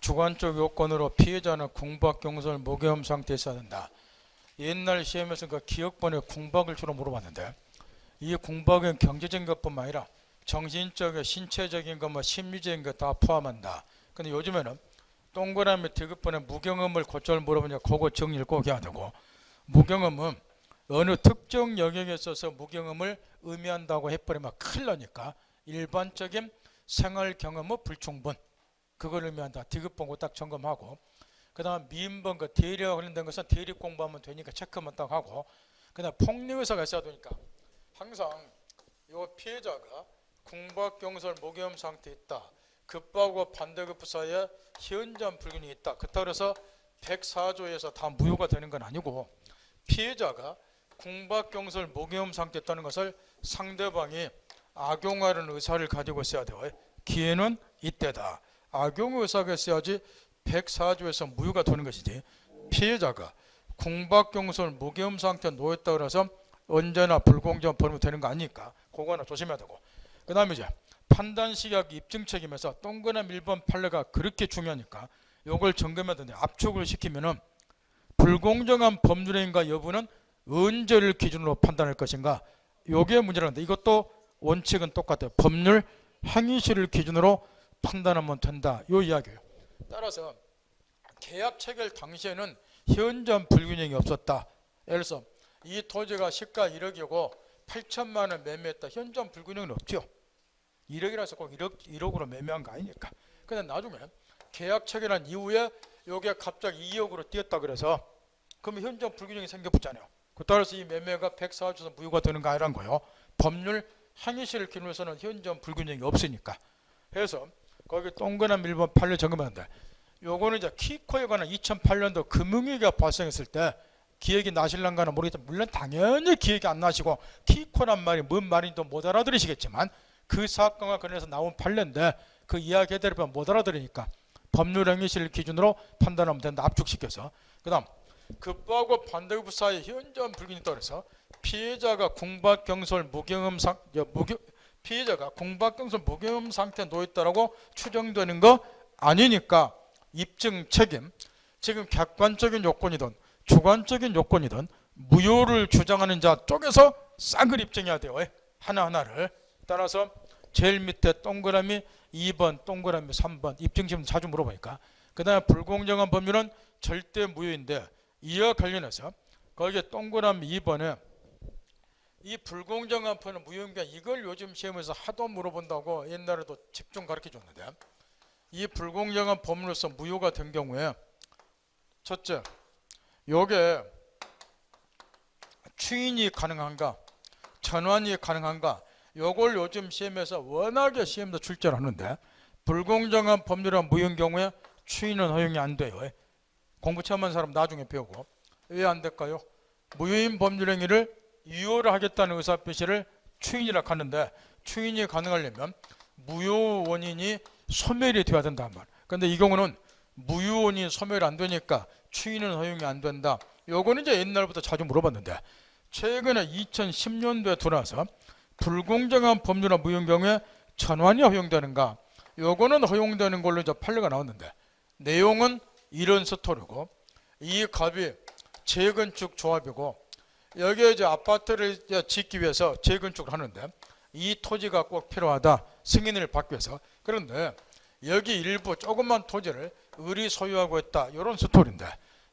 주관적 요건으로 피해자는 궁박 경솔 무계엄 상태에 있어야 된다. 옛날 시험에서 그 기억번에 궁박을 주로 물어봤는데 이 궁박은 경제적인 것뿐만 아니라 정신적인, 신체적인 것, 심리적인 것 다 포함한다. 근데 요즘에는 동그라미 디귿번에 무경험을 곧잘 물어보니까 그거 정리를 꼭 해야 되고, 무경험은 어느 특정 영역에 있어서 무경험을 의미한다고 해버리면 큰일 나니까 일반적인 생활 경험의 불충분, 그걸 의미한다. 디귿번 딱 점검하고, 그 다음 미인번, 그 대리와 관련된 것은 대리 공부하면 되니까 체크만 딱 하고, 그 다음 폭력의사가 있어야 되니까 항상 이 피해자가 궁박 경솔 무계엄 상태에 있다, 급박과 반대급 사이에 현저한 불균이 있다, 그렇다고 해서 104조에서 다 무효가 되는 건 아니고, 피해자가 궁박 경솔 무계엄 상태에 있다는 것을 상대방이 악용하려는 의사를 가지고 있어야 돼요. 기회는 이때다. 악용 의사가 있어야지 104조에서 무효가 되는 것이지, 피해자가 궁박 경솔 무계엄 상태에 놓였다 그래서 언제나 불공정한 범죄가 되는 거 아니니까 그거 하나 조심해야 되고, 그 다음에 이제 판단 시각 입증 책임에서 동그라미 1번 판례가 그렇게 중요하니까 이걸 점검해야 되는데, 압축을 시키면은 불공정한 법률행위가 여부는 언제를 기준으로 판단할 것인가, 요게 문제라는데, 이것도 원칙은 똑같아요. 법률 행위시를 기준으로 판단하면 된다, 요 이야기예요. 따라서 계약 체결 당시에는 현저한 불균형이 없었다. 예를 들어서 이 토지가 시가 1억이고 8천만 원 매매했다. 현저한 불균형은 없죠. 1억이라서 꼭 1억으로 매매한 거 아니니까. 근데 나중에 계약 체결한 이후에 이게 갑자기 2억으로 뛰었다 그래서 그러면 현저한 불균형이 생겨붙잖아요. 따라서 이 매매가 104조에서 무효가 되는 거 아니란 거예요. 법률 행위시를 기준으로서는 현저한 불균형이 없으니까. 그래서 거기 동그라미 1번 판례 점검하는데, 요거는 이제 키코에 관한 2008년도 금융위기가 발생했을 때 기억이 나실랑가는 모르겠지만, 물론 당연히 기억이 안 나시고 키코란 말이 뭔 말인지 못 알아들으시겠지만 그 사건과 관련해서 나온 판례인데 그 이야기 해드리면 못 알아들으니까 법률 행위시를 기준으로 판단하면 된다, 압축시켜서. 그 다음 급부하고 반대급 사이에 현저한 불균이 있다고 해서 피해자가 궁박 경솔 무경험 피해자가 궁박 경솔 무경험 상태에 놓였다라고 추정되는 거 아니니까 입증 책임, 지금 객관적인 요건이든 주관적인 요건이든 무효를 주장하는 자 쪽에서 싹을 입증해야 돼요. 하나하나를. 따라서 제일 밑에 동그라미 2번, 동그라미 3번 입증시험 자주 물어보니까. 그 다음에 불공정한 법률은 절대 무효인데, 이와 관련해서 거기에 동그라미 2번에 이 불공정한 법률 무효인가, 이걸 요즘 시험에서 하도 물어본다고 옛날에도 집중 가르쳐 줬는데, 이 불공정한 법률로서 무효가 된 경우에 첫째, 요게 추인이 가능한가, 전환이 가능한가, 요걸 요즘 시험에서 워낙에 시험도 출제를 하는데, 불공정한 법률은 무효인 경우에 추인은 허용이 안 돼요. 공부 처음 한 사람 나중에 배우고. 왜 안 될까요? 무효인 법률 행위를 유효를 하겠다는 의사표시를 추인이라고 하는데, 추인이 가능하려면 무효 원인이 소멸이 돼야 된단 말이에요. 근데 이 경우는 무효 원인이 소멸이 안 되니까 추인은 허용이 안 된다. 요거는 이제 옛날부터 자주 물어봤는데, 최근에 2010년도에 들어와서 불공정한 법률은 무효인 경우에 전환이 허용되는가, 요거는 허용되는 걸로 이제 판례가 나왔는데, 내용은 이런 스토리고, 이 값이 재건축 조합이고, 여기에 이제 아파트를 짓기 위해서 재건축을 하는데 이 토지가 꼭 필요하다, 승인을 받기 위해서. 그런데 여기 일부 조그만 토지를 을이 소유하고 있다, 이런 스토리인데,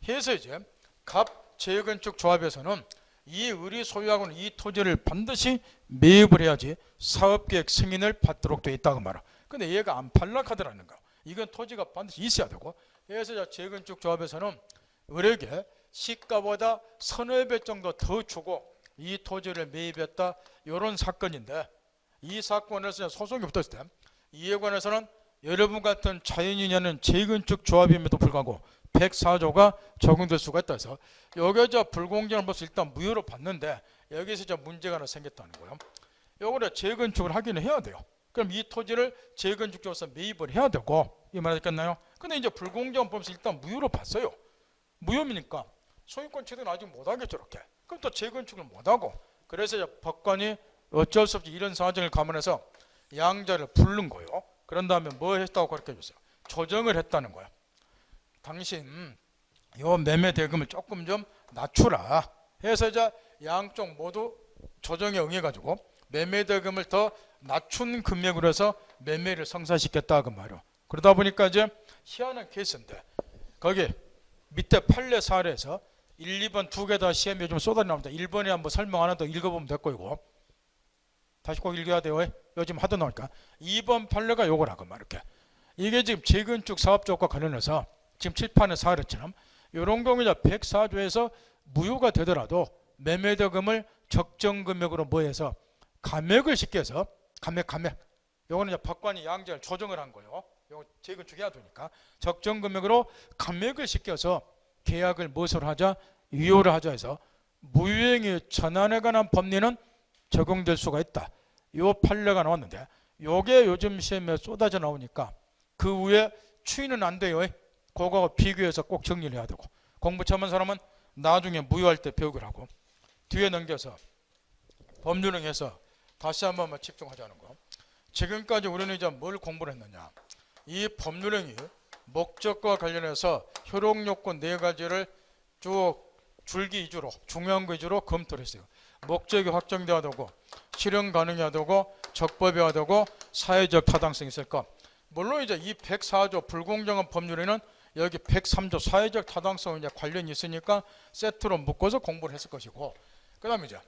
해서 이제 갑 재건축 조합에서는 이 을이 소유하고 있는 이 토지를 반드시 매입을 해야지 사업계획 승인을 받도록 되어 있다고 말이야. 근데 얘가 안 팔락하더라는 거. 이건 토지가 반드시 있어야 되고, 그래서 재건축 조합에서는 을에게 시가보다 서너 배 정도 더 주고 이 토지를 매입했다, 이런 사건인데, 이 사건에서 소송이 붙었을 때 이에 관해서는 여러분 같은 자연인연은 재건축 조합임에도 불구하고 104조가 적용될 수가 있다 해서 여기 저 불공정한 법을 일단 무효로 봤는데, 여기서 저 문제가 하나 생겼다는 거예요. 요거를 재건축을 하기는 해야 돼요. 그럼 이 토지를 재건축조합에서 매입을 해야 되고, 이 말 알겠나요? 근데 이제 불공정한 법을 일단 무효로 봤어요. 무효이니까 소유권 취득은 아직 못하겠죠, 이렇게. 그럼 또 재건축을 못하고, 그래서 이제 법관이 어쩔 수 없이 이런 사정을 감안해서 양자를 부른 거예요. 그런 다음에 뭐 했다고 가르쳐 줬어요? 조정을 했다는 거예요. 당신 요 매매 대금을 조금 좀 낮추라 해서 이제 양쪽 모두 조정에 응해가지고 매매 대금을 더 낮춘 금액으로 해서 매매를 성사시켰다 그 말이요. 그러다 보니까 이제 희한한 케이스인데 거기 밑에 판례 사례에서 1, 2번 두 개 다 시험에 요즘 쏟아져 나옵니다. 1번에 한번 설명 하나 더 읽어보면 될 거고 다시 꼭 읽어야 돼요. 요즘 하도 나오니까 2번 판례가 요거라고 말 이렇게 이게 지금 재건축 사업자과 관련해서 지금 칠판에 사례처럼 이런 경우에 104조에서 무효가 되더라도 매매대금을 적정 금액으로 뭐해서 감액을 시켜서 감액 요거는 이제 법관이 양자를 조정을 한 거예요. 요거 재건축해야 되니까 적정 금액으로 감액을 시켜서 계약을 무엇으로 하자 유효를 하자 해서 무효행위 전환에 관한 법리는 적용될 수가 있다. 요 판례가 나왔는데 요게 요즘 시험에 쏟아져 나오니까 그 후에 추인은 안 돼요. 그거하고 비교해서 꼭 정리를 해야 되고 공부 처음 사람은 나중에 무효할 때 배우기를 하고 뒤에 넘겨서 법률행위에서 다시 한번 집중하자는 거. 지금까지 우리는 이제 뭘 공부를 했느냐. 이 법률행위 목적과 관련해서 효력요건 4가지를 쭉 줄기 위주로 중요한 거 위주로 검토를 했어요. 목적이 확정돼야 되고 실현 가능해야 되고 적법해야 되고 사회적 타당성이 있을 것. 물론 이제 이 104조 불공정한 법률에는 여기 103조 사회적 타당성 이제 관련이 있으니까 세트로 묶어서 공부를 했을 것이고 그 다음에 이제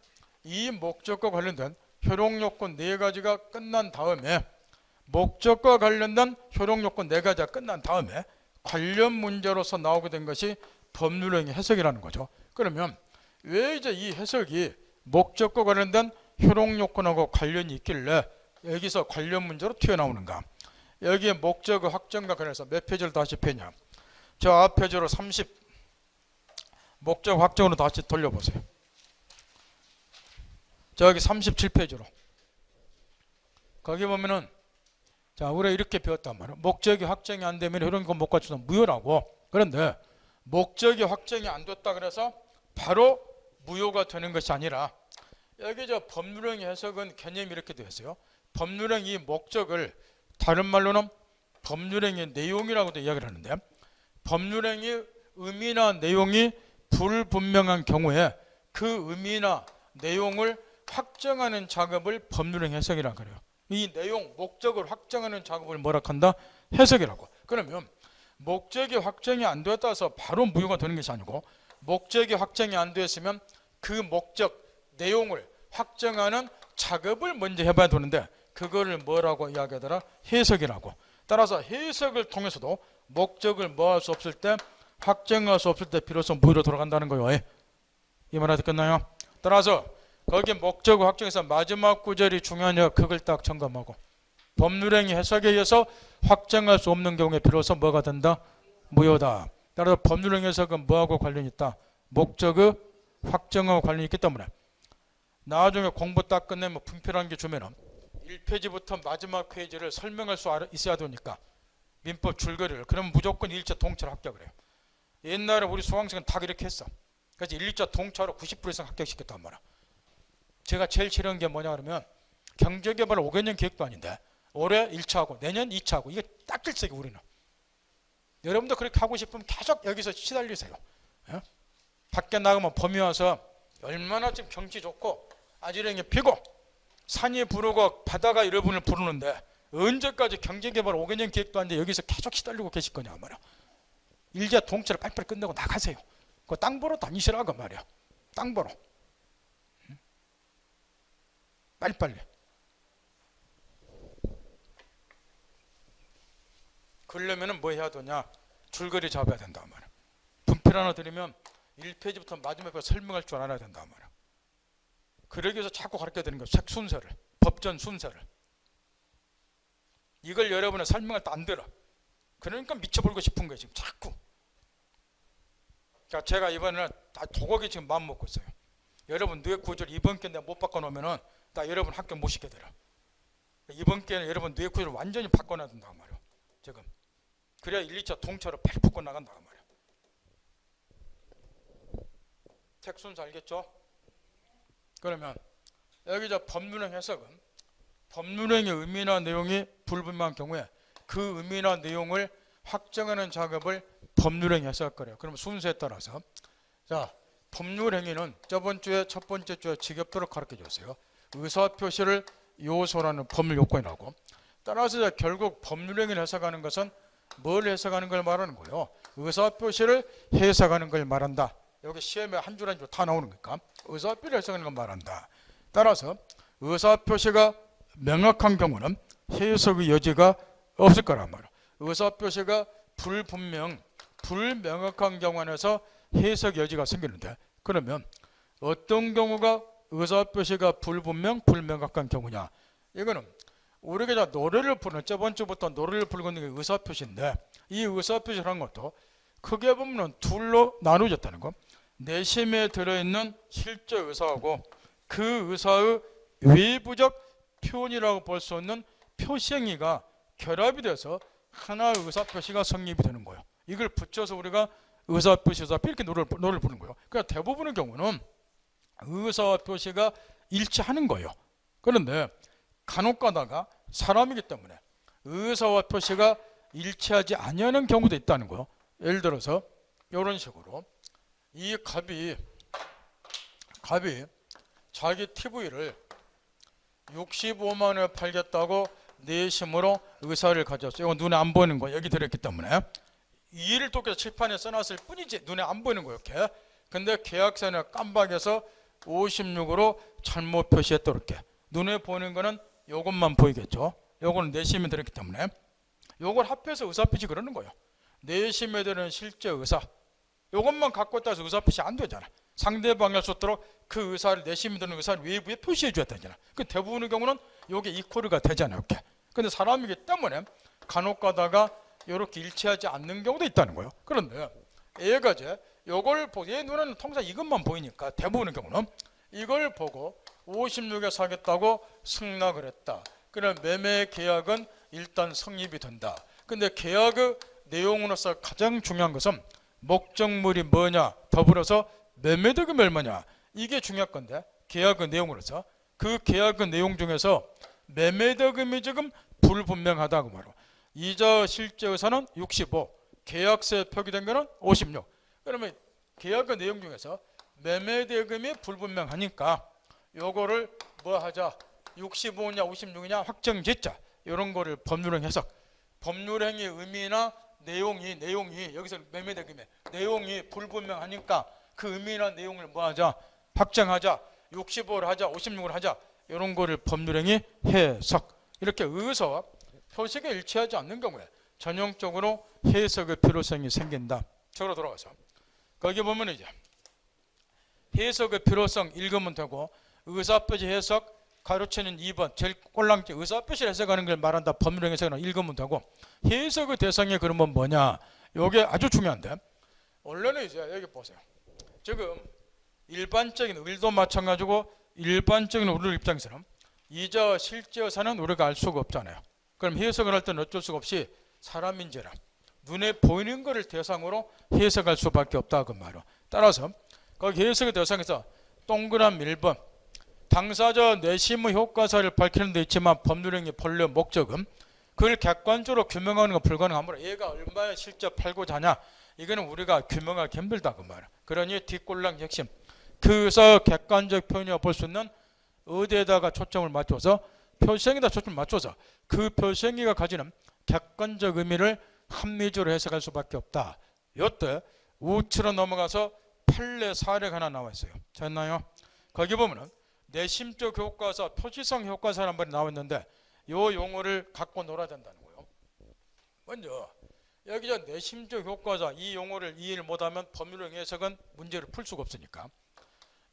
이 목적과 관련된 효력요건 4가지가 끝난 다음에 목적과 관련된 효력요건 4가지가 끝난 다음에 관련 문제로서 나오게 된 것이 법률행위 해석이라는 거죠. 그러면 왜 이제 이 해석이 목적과 관련된 효력요건하고 관련이 있길래 여기서 관련 문제로 튀어나오는가. 여기에 목적의 확정과 관련해서 몇 페이지를 다시 펴냐. 저 앞 페이지로 30 목적 확정으로 다시 돌려보세요. 저기 37페이지로 거기 보면은 자 우리가 이렇게 배웠단 말이에요. 목적이 확정이 안 되면 이런 거 못 갖추면 무효라고. 그런데 목적이 확정이 안 됐다 그래서 바로 무효가 되는 것이 아니라 여기 저 법률행위 해석은 개념이 이렇게 되어 있어요. 법률행위 목적을 다른 말로는 법률행위 내용이라고도 이야기를 하는데 법률행위 의미나 내용이 불분명한 경우에 그 의미나 내용을 확정하는 작업을 법률행위 해석이라고 그래요. 이 내용, 목적을 확정하는 작업을 뭐라 한다? 해석이라고. 그러면 목적이 확정이 안 되었다 해서 바로 무효가 되는 것이 아니고 목적이 확정이 안 되었으면 그 목적, 내용을 확정하는 작업을 먼저 해봐야 되는데 그거를 뭐라고 이야기하더라? 해석이라고. 따라서 해석을 통해서도 목적을 뭐 할 수 없을 때 확정할 수 없을 때 비로소 무효로 돌아간다는 거예요. 이 말한테 끝나요? 따라서 거기 목적을 확정해서 마지막 구절이 중요하냐 그걸 딱 점검하고 법률행위 해석에 의해서 확정할 수 없는 경우에 비로소 뭐가 된다? 무효다. 따라서 법률행위 해석은 뭐하고 관련이 있다? 목적의 확정하고 관련이 있기 때문에 나중에 공부 딱 끝내면 분필한 게 주면은 1페이지부터 마지막 페이지를 설명할 수 있어야 되니까 민법 줄거리를 그러면 무조건 일자 동차로 합격을 해요. 옛날에 우리 수강생은 다 그렇게 했어. 그래서 일자 동차로 90% 이상 합격시켰단 말이야. 제가 제일 싫은 게 뭐냐 그러면 경제개발 5개년 계획도 아닌데 올해 1차하고 내년 2차하고 이게 딱 질색이 우리는. 여러분도 그렇게 하고 싶으면 계속 여기서 시달리세요. 예? 밖에 나가면 봄이 와서 얼마나 지금 경치 좋고 아지랭이 피고 산이 부르고 바다가 여러분을 부르는데 언제까지 경제개발 5개년 계획도 아닌데 여기서 계속 시달리고 계실 거냐 말이야. 일자 동차를 빨리빨리 끝내고 나가세요. 그 땅 보러 다니시라고 말이야. 땅 보러. 빨리빨리. 그러려면 뭐 해야 되냐? 줄거리 잡아야 된다 말이야. 분필 하나 드리면 1페이지부터 마지막에 설명할 줄 알아야 된다 말이야. 그러기 위해서 자꾸 가르쳐야 되는 거야. 책 순서를, 법전 순서를. 이걸 여러분은 설명할 때 안 들어. 그러니까 미쳐버리고 싶은 거예요 지금 자꾸. 그러니까 제가 이번에는 다 도곡이 지금 마음 먹고 있어요. 여러분 뇌 구조를 이번 기회에 내가 못 바꿔놓으면은 나 여러분 학교 못 시게 되라. 이번 기회는 여러분 뇌 구조를 완전히 바꿔놔야 된다고 말이야. 지금. 그래야 1, 2차 동차로 빨리 붙고 나간다고 말이야. 책 순서 알겠죠? 그러면 여기 저 법률행 해석은 법률행의 의미나 내용이 불분명한 경우에 그 의미나 내용을 확정하는 작업을 법률행위 해서 할 거래요. 그럼 순서에 따라서 자, 법률행위는 저번 주에 첫 번째 주에 지겹도록 가르쳐 줬어요. 의사표시를 요소라는 법률 요건이라고. 따라서 결국 법률행위를 해석하는 것은 뭘 해석하는 걸 말하는 거예요? 의사표시를 해석하는 걸 말한다. 여기 시험에 한 줄 한 줄 다 나오는 거니까 의사표시를 해석하는 걸 말한다. 따라서 의사표시가 명확한 경우는 해석의 여지가 없을 거란 말이에요. 의사표시가 불명확한 경우 안에서 해석 여지가 생기는데, 그러면 어떤 경우가 의사표시가 불명확한 경우냐? 이거는 우리가 노래를 부르는, 저번 주부터 노래를 부르고 있는 게 의사표시인데, 이 의사표시라는 것도 크게 보면 둘로 나누어졌다는 거. 내심에 들어있는 실제 의사하고 그 의사의 외부적 표현이라고 볼 수 있는 표시행위가 결합이 돼서 하나의 의사표시가 성립이 되는 거예요. 이걸 붙여서 우리가 의사표시 이렇게 노래를 부르는 거예요. 그러니까 대부분의 경우는 의사와 표시가 일치하는 거예요. 그런데 간혹 가다가 사람이기 때문에 의사와 표시가 일치하지 아니하는 경우도 있다는 거예요. 예를 들어서 이런 식으로 이 갑이 자기 TV를 65만 원에 팔겠다고 내심으로 의사를 가졌어요. 이건 눈에 안 보이는 거예요. 여기 들어있기 때문에 이해를 돕기 위해서 칠판에 써놨을 뿐이지 눈에 안 보이는 거예요. 이렇게. 근데 계약서는 깜박해서 56으로 잘못 표시했다. 이렇게 눈에 보이는 거는 이것만 보이겠죠. 요거는 내심에 들었기 때문에 요걸 합해서 의사표시 그러는 거예요. 내심에 들은 실제 의사, 요것만 갖고 있다 해서 의사표시 안 되잖아. 상대방이 할 수 있도록 그 의사를, 내심에 드는 의사를 외부에 표시해 줘야 되잖아. 그 대부분의 경우는 요게 이퀄가 되잖아요. 이렇게. 근데 사람이기 때문에 간혹 가다가 이렇게 일치하지 않는 경우도 있다는 거예요. 그런데 얘가 이제 요걸 보고, 얘 눈에는 통상 이것만 보이니까 대부분의 경우는 이걸 보고 56에 사겠다고 승낙을 했다. 그럼 매매 계약은 일단 성립이 된다. 근데 계약의 내용으로서 가장 중요한 것은 목적물이 뭐냐, 더불어서 매매대금이 얼마냐, 이게 중요한 건데, 계약의 내용으로서 그 계약의 내용 중에서 매매대금이 지금 불분명하다고 말하고, 이자 실제 의사는 65, 계약서에 표기된 거는 56. 그러면 계약의 내용 중에서 매매대금이 불분명하니까 요거를 뭐 하자, 65냐 56이냐 확정 짓자. 이런 거를 법률행 해석, 법률행위 의미나 내용이 여기서 매매대금의 내용이 불분명하니까 그 의미나 내용을 뭐 하자, 확정하자, 65를 하자, 56을 하자. 이런 거를 법률행위 해석. 이렇게 의사와 표시가 일치하지 않는 경우에 전형적으로 해석의 필요성이 생긴다. 저로 돌아가서 거기 보면 이제 해석의 필요성 읽으면 되고, 의사표시 해석 가로치는 2번 제일 꼴랑지, 의사표시를 해석하는 걸 말한다. 법률행 해석은 읽으면 되고, 해석의 대상이 그러면 뭐냐, 이게 아주 중요한데, 원래는 이제 여기 보세요. 지금 일반적인 의도 마찬가지고 일반적인 우리 입장에서는 이자 실제 의사는 우리가 알 수가 없잖아요. 그럼 해석을 할 때는 어쩔 수가 없이 사람인지라 눈에 보이는 것을 대상으로 해석할 수밖에 없다 그 말이에요. 따라서 거기 해석의 대상에서 동그란 1번 당사자 내심의 효과사를 밝히는 데 있지만 법률행위 본래 목적은 그걸 객관적으로 규명하는 건 불가능하므로 얘가 얼마에 실제 팔고자 하냐, 이거는 우리가 규명하기 힘들다 그 말이에요. 그러니 뒷골랑 핵심, 그래서 객관적 표현이라고 볼 수 있는 어디에다가 초점을 맞춰서, 표시행위에다 초점을 맞춰서 그 표시행위가 가지는 객관적 의미를 합리적으로 해석할 수밖에 없다. 이때 우측으로 넘어가서 판례 사례가 하나 나와 있어요. 됐나요? 거기 보면은 내심적 효과사, 표시성 효과사라는 말이 나와 있는데 이 용어를 갖고 놀아야 된다는 거예요. 먼저 여기 저 내심적 효과사, 이 용어를 이해를 못하면 법률행 해석은 문제를 풀 수가 없으니까,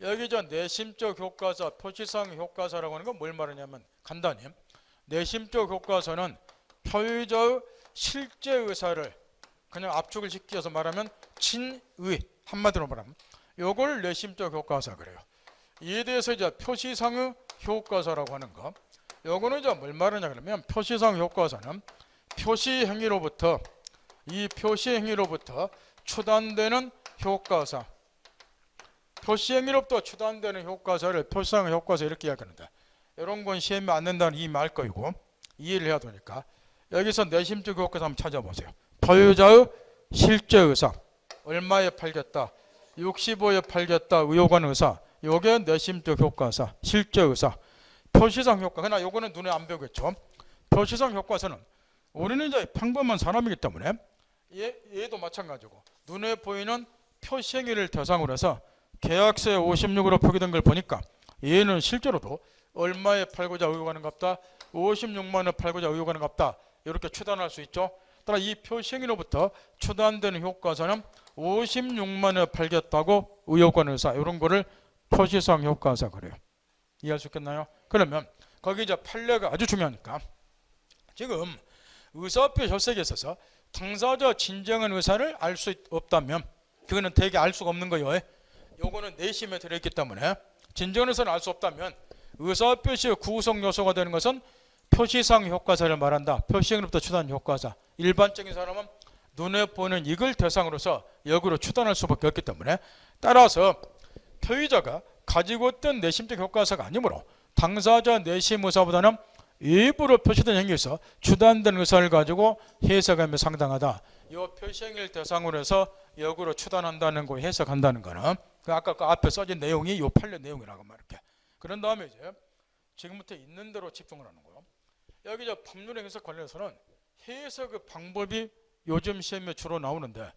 여기 저 내심적 효과사, 표시성 효과사라고 하는 건 뭘 말하냐면 간단히 내심적 효과사는 표의자의 실제 의사를 그냥 압축을 시켜서 말하면 친의, 한마디로 말하면 요걸 내심적 효과사 그래요. 이에 대해서 이제 표시상의 효과사라고 하는 거, 요거는 이제 뭘 말하냐 그러면, 표시상 효과사는 표시행위로부터 추단되는 효과사, 표시행위로부터 추단되는 효과사를 표시상 효과사 이렇게 이야기하는데, 이런 건 시험에 안 된다는 이 말 거이고 이해를 해야 되니까 여기서 내심적 효과사 한번 찾아보세요. 소유자의 실제 의사, 얼마에 팔겠다, 65에 팔겠다 의혹하는 의사, 요게 내심적 효과사, 실제 의사. 표시상 효과, 그러나 요거는 눈에 안 보이겠죠. 표시상 효과서는 우리는 이제 평범한 사람이기 때문에 얘도 마찬가지고 눈에 보이는 표시행위를 대상으로 해서 계약서에 56으로 표기된 걸 보니까 얘는 실제로도 얼마에 팔고자 의혹하는 갑다, 56만 원 팔고자 의혹하는 갑다, 이렇게 추단할 수 있죠. 따라 이 표시행위로부터 추단되는 효과서는 56만 원에 팔겠다고 의혹하는 의사, 이런 거를 표시상 효과사 그래요. 이해할 수 있겠나요? 그러면 거기 이제 판례가 아주 중요하니까 지금 의사표 혈색에 있어서 당사자 진정한 의사를 알 수 없다면 그거는 되게 알 수가 없는 거예요. 요거는 내심에 들어있기 때문에 진정한 의사를 알 수 없다면 의사표시의 구성 요소가 되는 것은 표시상 효과사를 말한다. 표시행위로부터 추단 효과사. 일반적인 사람은 눈에 보이는 이걸 대상으로서 역으로 추단할 수밖에 없기 때문에 따라서 표의자가 가지고 있던 내심적 효과사가 아니므로 당사자 내심 의사보다는 일부러 표시된 행위에서 추단된 의사를 가지고 해석하면 상당하다. 이 표시행위를 대상으로 해서 역으로 추단한다는 거 해석한다는 거는 그 아까 그 앞에 써진 내용이 이 판례 내용이라고 말할게. 그런 다음에 이제 지금부터 있는 대로 집중을 하는 거예요. 여기 이제 법률 해석 관련해서는 해석의 방법이 요즘 시험에 주로 나오는데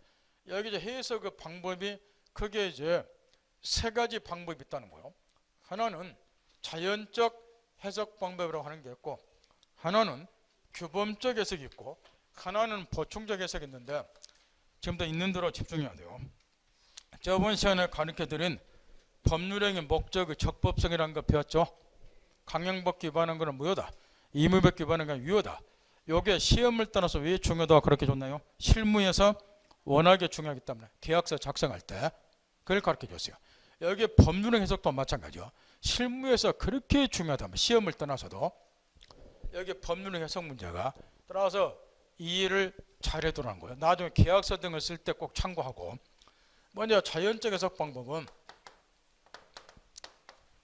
여기 이제 해석의 방법이 크게 이제 세 가지 방법이 있다는 거예요. 하나는 자연적 해석 방법이라고 하는 게 있고, 하나는 규범적 해석이 있고, 하나는 보충적 해석이 있는데 지금부터 있는 대로 집중해야 돼요. 저번 시간에 가르쳐드린 법률행위 목적의 적법성이라는 거 배웠죠. 강형법 기반한 거는 무효다, 의무법 기반한 건 유효다. 요게 시험을 떠나서 왜 중요하다고 그렇게 줬나요? 실무에서 워낙에 중요하기 때문에 계약서 작성할 때 그걸 가르쳐 줬어요. 여기 법률행 해석도 마찬가지요. 실무에서 그렇게 중요하다면 시험을 떠나서도 여기 법률행 해석 문제가 따라서 이해를 잘해두라는 거예요. 나중에 계약서 등을 쓸 때 꼭 참고하고. 먼저 자연적 해석 방법은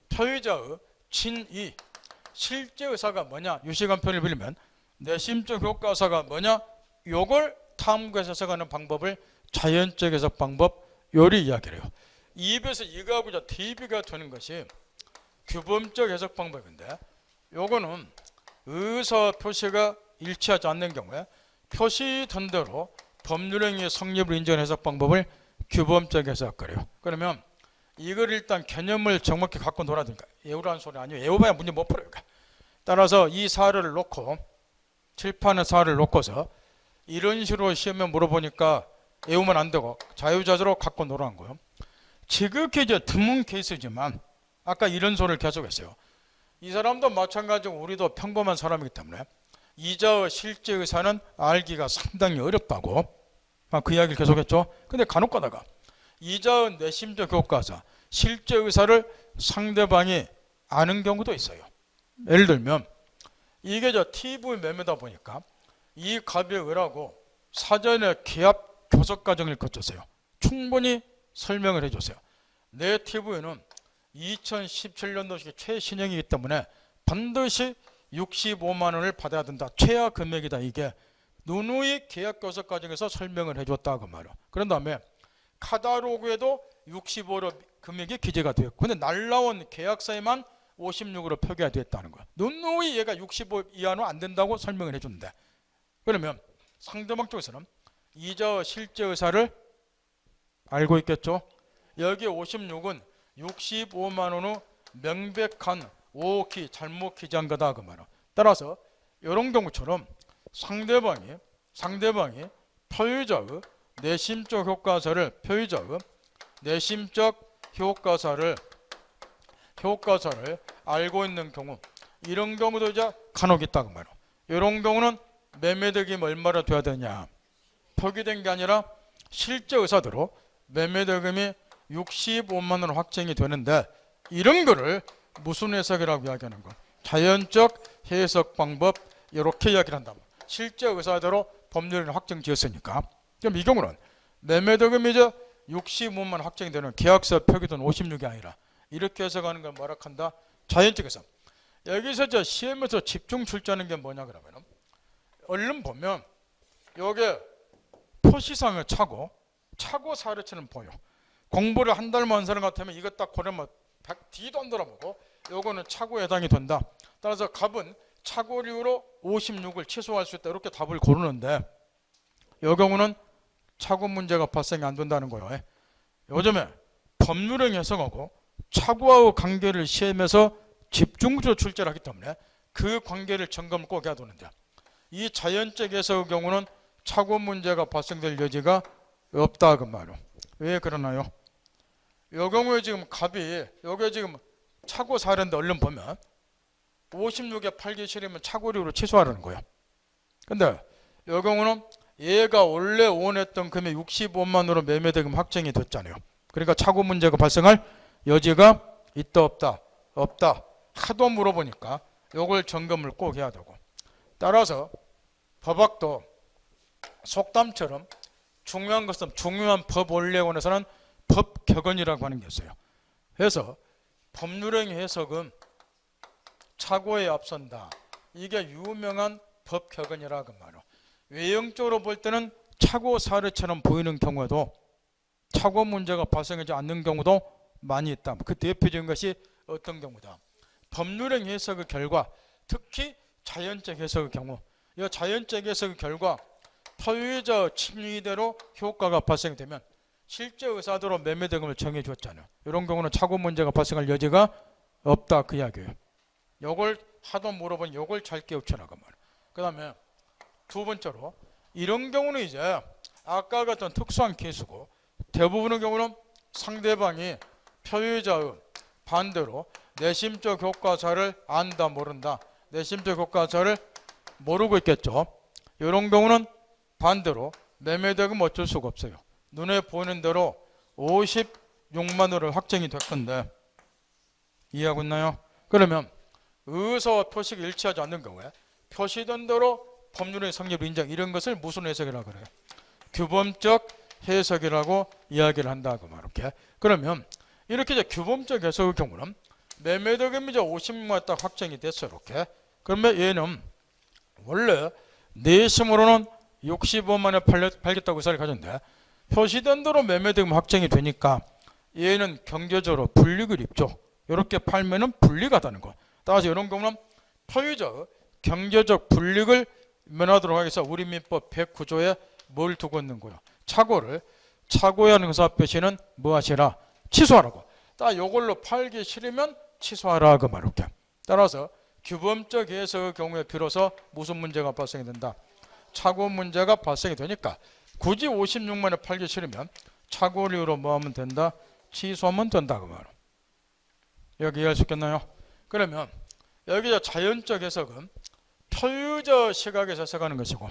표의자의 진의, 실제 의사가 뭐냐, 유시간 표현을 빌리면 내심적 효과사가 뭐냐, 요걸 탐구해서 해석하는 방법을 자연적 해석 방법, 요리 이야기를 해요. 입에서 이거하고 이제 DB가 되는 것이 규범적 해석 방법인데, 요거는 의사 표시가 일치하지 않는 경우에 표시된 대로 법률행위의 성립을 인정하는 해석 방법을 규범적 해석 그래요. 그러면 이걸 일단 개념을 정확히 갖고 놀아야 되니까 외우라는 소리 아니에요. 외워봐야 문제 못 풀어요. 따라서 이 사례를 놓고 칠판의 사례를 놓고서 이런 식으로 시험에 물어보니까 외우면 안 되고 자유자재로 갖고 놀아는 거예요. 지극히 이제 드문 케이스지만 아까 이런 소리를 계속했어요. 이 사람도 마찬가지고 우리도 평범한 사람이기 때문에 이자의 실제 의사는 알기가 상당히 어렵다고 그 이야기를 계속했죠. 근데 간혹 가다가 이자의 내심적 효과사, 실제 의사를 상대방이 아는 경우도 있어요. 예를 들면 이게 저 TV 매매다 보니까 이 갑의 의라고 사전에 계약 교섭 과정을 거쳤어요. 충분히 설명을 해줬어요. 내 TV는 2017년도식 최신형이기 때문에 반드시 65만 원을 받아야 된다. 최하 금액이다. 이게 누누이 계약 교섭 과정에서 설명을 해줬다고 말이에요. 그런 다음에 카탈로그에도 65로 금액이 기재가 되었고, 근데 날라온 계약서에만 56으로 표기가 됐다는 거야. 누누이 얘가 65 이하는 안 된다고 설명을 해주는데, 그러면 상대방 쪽에서는 이자 실제 의사를 알고 있겠죠. 여기 56은 65만 원의 명백한 오기 잘못 기재한 거다 그 말이야. 따라서 이런 경우처럼 상대방이 표의자의 내심적 효과사를 알고 있는 경우, 이런 경우도 이제 간혹 있다고 말이야. 이런 경우는 매매대금이 얼마나 돼야 되냐, 표기된 게 아니라 실제 의사대로 매매대금이 65만 원 확정이 되는데, 이런 거를 무슨 해석이라고 이야기하는 거? 자연적 해석 방법, 이렇게 이야기를 한다. 실제 의사대로 법률을 확정 지었으니까. 그럼 이 경우는 매매대금이 이제 65만 원 확정이 되는 계약서 표기된 56이 아니라 이렇게 해석하는 걸 뭐라 한다? 자연적 해석. 여기서 저 시험에서 집중 출제하는 게 뭐냐 그러면 얼른 보면 요게 표시상의 차고 사례처럼 보여. 공부를 한 달만 한 사람 같으면 이거 딱 고르면 뒤도 안 돌아보고 요거는 차고에 해당이 된다. 따라서 갑은 차고류로 56을 취소할 수 있다. 이렇게 답을 고르는데 이 경우는 차고 문제가 발생이 안 된다는 거예요. 요즘에 법률형 해석하고 차고와의 관계를 시험에서 집중적으로 출제를 하기 때문에 그 관계를 점검을 꼭 해야 되는데 이 자연적 해석의 경우는 차고 문제가 발생될 여지가 없다 그 말이에요. 왜 그러나요? 이 경우에 지금 갑이 여기 지금 차고 사례인데 얼른 보면 56에 팔기 싫으면 차고류로 취소하라는 거예요. 근데 이 경우는 얘가 원래 원했던 금액 65만 원으로 매매대금 확정이 됐잖아요. 그러니까 차고 문제가 발생할 여지가 있다 없다? 없다. 하도 물어보니까 요걸 점검을 꼭 해야 되고, 따라서 법학도 속담처럼 중요한 것은 중요한 법 원리원에서는 법격언이라고 하는 게 있어요. 그래서 법률형 해석은 차고에 앞선다. 이게 유명한 법격언이라고 말이에요. 외형적으로 볼 때는 차고 사례처럼 보이는 경우에도 차고 문제가 발생하지 않는 경우도 많이 있다. 그 대표적인 것이 어떤 경우다. 법률형 해석의 결과, 특히 자연적 해석의 경우, 이 자연적 해석의 결과 소유자 침리대로 효과가 발생되면 실제 의사대로 매매대금을 정해줬잖아요. 이런 경우는 차고 문제가 발생할 여지가 없다 그 이야기예요. 요걸 하도 물어보니 요걸 잘 깨우쳐라고 말이에요. 그 다음에 두 번째로 이런 경우는 이제 아까 같은 특수한 케이스고, 대부분의 경우는 상대방이 표유자의 반대로 내심적 효과자를 안다 모른다, 내심적 효과자를 모르고 있겠죠. 이런 경우는 반대로 매매대금 어쩔 수가 없어요. 눈에 보이는 대로 56만 원을 확정이 됐건데 이해하고 있나요? 그러면 의사와 표시가 일치하지 않는 경우에 표시된 대로 법률의 성립을 인정, 이런 것을 무슨 해석이라고 그래요? 규범적 해석이라고 이야기를 한다고 말할게. 그러면 이렇게 이제 규범적 해석의 경우는 매매대금이 이제 50만 원 딱 확정이 됐어 이렇게. 그러면 얘는 원래 내심으로는 65만 원에 팔겠다고 의사를 가졌는데 표시된 대로 매매대금 확정이 되니까 얘는 경제적으로 불이익을 입죠. 이렇게 팔면은 불리하다는 거. 따라서 이런 경우는 소유자의 경제적 불이익을 면하도록 하기 위해서 우리 민법 109조에 뭘 두고 있는 거예요? 차고에 하는 의사표시는 뭐 하시라? 취소하라고. 딱 요걸로 팔기 싫으면 취소하라 그 말이렇게. 따라서 규범적 해석의 경우에 비로소 무슨 문제가 발생이 된다? 차고 문제가 발생이 되니까 굳이 56만 원에 팔기 싫으면 차고류로 뭐 하면 된다? 취소하면 된다 그 말이에요. 여기 이해할 수 있겠나요? 그러면 여기 자연적 해석은 표유자 시각에서 해석하는 것이고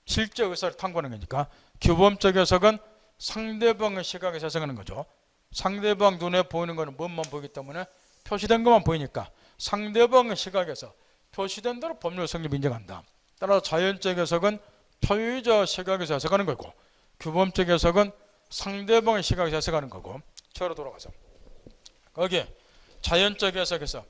실제 의사를 탐구하는 거니까, 규범적 해석은 상대방의 시각에서 해석하는 거죠. 상대방 눈에 보이는 거는 뭐만 보이기 때문에 표시된 것만 보이니까 상대방의 시각에서 표시된 대로 법률 성립 인정한다. 따라서 자연적 해석은 표유자 시각에서 해석하는 거고, 규범적 해석은 상대방의 시각에서 해석하는 거고. 저로 돌아가서 거기 자연적 해석에서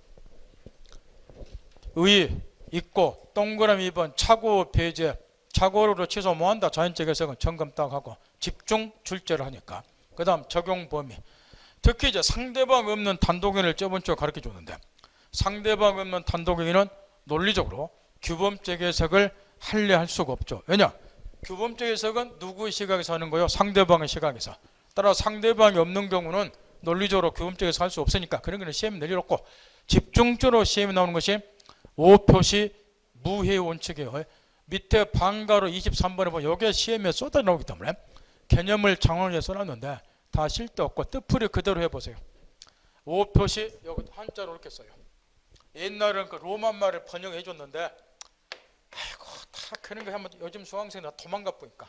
의 있고 동그라미 2번 차고 배제, 차고로 취소 뭐한다? 자연적 해석은 점검 딱 하고 집중 출제를 하니까. 그 다음 적용 범위, 특히 이제 상대방 없는 단독인을 저번 주에 가르쳐 줬는데 상대방 없는 단독인은 논리적으로 규범적 해석을 할래 할 수가 없죠. 왜냐? 규범적 해석은 누구의 시각에서 하는 거예요? 상대방의 시각에서. 따라 상대방이 없는 경우는 논리적으로 규범적 해석 할 수 없으니까 그런 거는 시험에 내려놓고 집중적으로 시험에 나오는 것이 5표시 무해 원칙이에요. 밑에 방가로 23번에 보면 여기에 시험에 쏟아 나오기 때문에 개념을 장황하게 써놨는데 다 실도 없고 뜻풀이 그대로 해보세요. 5표시 여기 한자로 이렇게 써요. 옛날에는 그 로만 말을 번역해 줬는데 아이고 다 그런 거 하면 요즘 수강생들 다 도망가 보니까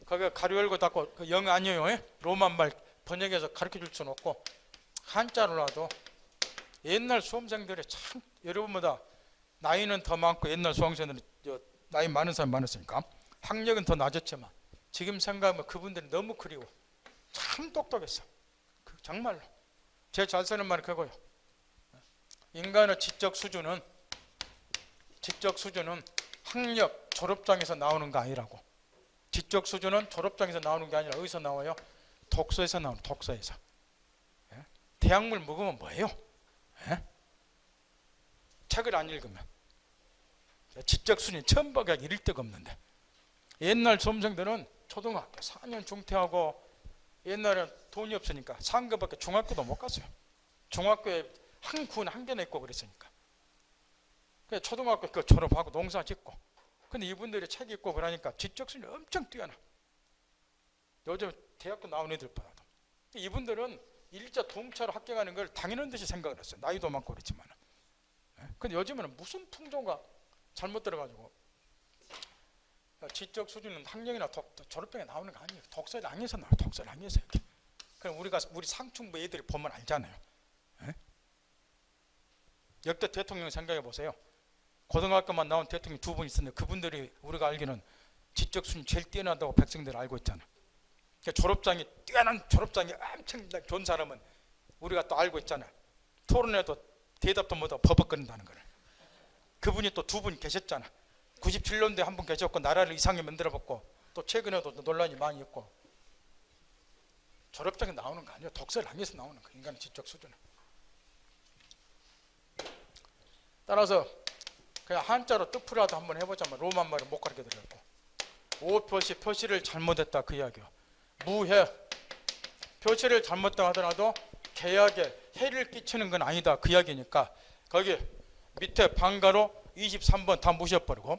거기 가로 열고 닫고 그 영 아니에요. 로만 말 번역해서 가르쳐 줄 수는 없고 한자로라도 옛날 수험생들이 참 여러분보다 나이는 더 많고 옛날 수험생들은 나이 많은 사람이 많았으니까 학력은 더 낮았지만 지금 생각하면 그분들이 너무 그리워. 참 똑똑했어. 정말로. 제가 잘 쓰는 말이 그거예요. 인간의 지적 수준은 학력 졸업장에서 나오는 거 아니라고. 지적 수준은 졸업장에서 나오는 게 아니라 어디서 나와요? 독서에서 나오는 독서에서. 예? 대학물 먹으면 뭐예요? 예? 책을 안 읽으면 지적 수준이 천박하게 이를 데가 없는데, 옛날 수험생들은 초등학교 4년 중퇴하고 옛날엔 돈이 없으니까 상급밖에 중학교도 못 갔어요. 중학교에 한 군 한 개나 있고 그랬으니까. 그래서 초등학교 그 졸업하고 농사 짓고. 근데 이분들이 책 읽고 그러니까 지적 수준이 엄청 뛰어나. 요즘 대학교 나온 애들보다도. 이분들은 일자 동차로 합격하는 걸 당연한 듯이 생각을 했어요. 나이도 많고 그렇지만. 근데 요즘에는 무슨 풍조가 잘못 들어가지고 지적 수준은 학력이나 졸업장에 나오는 거 아니에요. 독서량에서 나와요. 독서량에서 이렇게. 그럼 우리 상층부 애들이 보면 알잖아요. 에? 역대 대통령 생각해 보세요. 고등학교만 나온 대통령 두 분 있었는데 그분들이 우리가 알기는 지적 수준이 제일 뛰어나다고 백성들 알고 있잖아요. 그러니까 졸업장이 뛰어난 졸업장이 엄청나게 좋은 사람은 우리가 또 알고 있잖아요. 토론에도 대답도 못하고 버벅거린다는 거를. 그분이 또 두 분 계셨잖아. 97년도에 한 분 계셨고 나라를 이상하게 만들어봤고 또 최근에도 논란이 많이 있고. 졸업장에 나오는 거 아니에요. 독서량에서 나오는 거. 인간의 지적 수준은. 따라서 그냥 한자로 뜻풀이라도 한번 해보자면 로마말을 못 가르쳐 드렸고, 오표시 표시를 잘못했다 그 이야기요. 무해 표시를 잘못했다 하더라도 계약에 해를 끼치는 건 아니다 그 이야기니까 거기 밑에 방가로 23번 다 무시해버리고,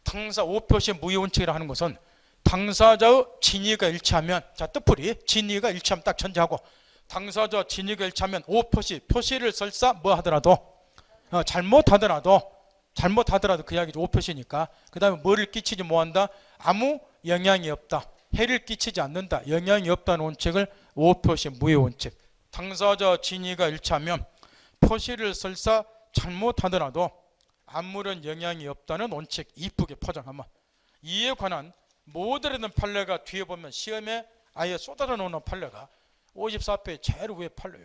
당사 오표시 무효원칙이라 하는 것은 당사자의 진위가 일치하면, 자 뜻풀이 진위가 일치하면 딱 전제하고, 당사자 진위가 일치하면 오표시 표시를 설사 뭐 하더라도 잘못하더라도 그 이야기죠. 오표시니까. 그 다음에 뭐를 끼치지 못한다? 아무 영향이 없다. 해를 끼치지 않는다. 영향이 없다는 원칙을 오표시 무효원칙. 당사자 진위가 일치하면 표시를 설사 잘못하더라도 아무런 영향이 없다는 원칙. 이쁘게 포장하면 이에 관한 모델이던 판례가 뒤에 보면 시험에 아예 쏟아져 놓는 판례가 54페이지 제일 위에 판례요.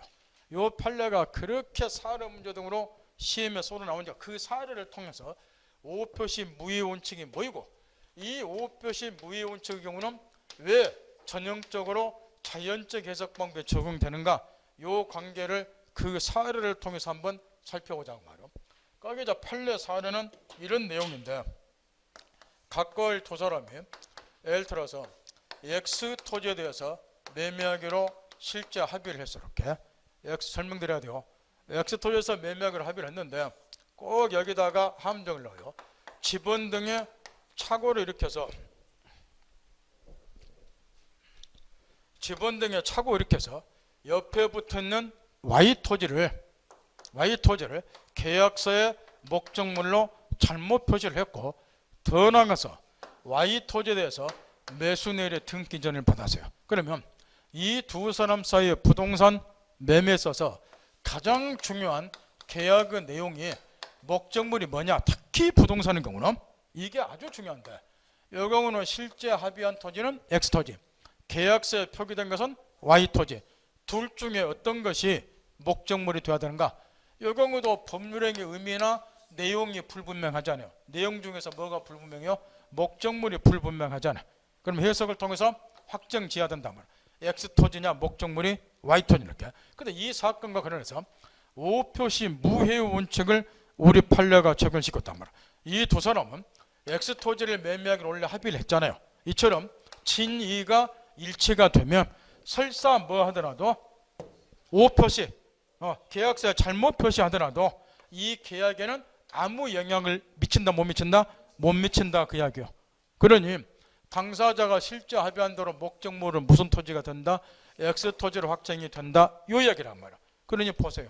이 판례가 그렇게 사례 문제 등으로 시험에 쏟아 나오니까 그 사례를 통해서 오표시 무효원칙이 뭐이고, 이 오표시 무효원칙의 경우는 왜 전형적으로 자연적 해석 방법에 적용되는가, 이 관계를 그 사례를 통해서 한번 살펴보자고 말이요. 거기 저 판례 사례는 이런 내용인데, 각걸 두 사람이 예를 들어서 X 토지에 대해서 매매하기로 실제 합의를 했어. 이렇게 X 설명드려야 돼요. X 토지에서 매매하기로 합의를 했는데 꼭 여기다가 함정을 넣어요. 지번 등의 착오를 일으켜서 옆에 붙어있는 Y 토지를 계약서의 목적물로 잘못 표시를 했고, 더 나아가서 Y 토지에 대해서 매수내일의 등기 전을 받았어요. 그러면 이 두 사람 사이의 부동산 매매에 있어서 가장 중요한 계약의 내용이 목적물이 뭐냐, 특히 부동산의 경우는 이게 아주 중요한데, 이 경우는 실제 합의한 토지는 X토지, 계약서에 표기된 것은 Y토지, 둘 중에 어떤 것이 목적물이 되어야 되는가. 이 경우도 법률행위 의미나 내용이 불분명하잖아요. 내용 중에서 뭐가 불분명해요? 목적물이 불분명하잖아요. 그럼 해석을 통해서 확정지어야 된단 말이에요. X토지냐 목적물이 Y토지 이렇게. 근데 이 사건과 관련해서 오표시 무효 원칙을 우리 판례가 적용시켰단 말이에요. 이 두 사람은 X토지를 매매하기로 원래 합의를 했잖아요. 이처럼 진이가 일치가 되면 설사 뭐 하더라도 오표시 계약서에 잘못 표시하더라도 이 계약에는 아무 영향을 미친다 못 미친다? 못 미친다 그 이야기요. 그러니 당사자가 실제 합의한 대로 목적물은 무슨 토지가 된다? X토지로 확정이 된다. 이 이야기란 말이야. 그러니 보세요.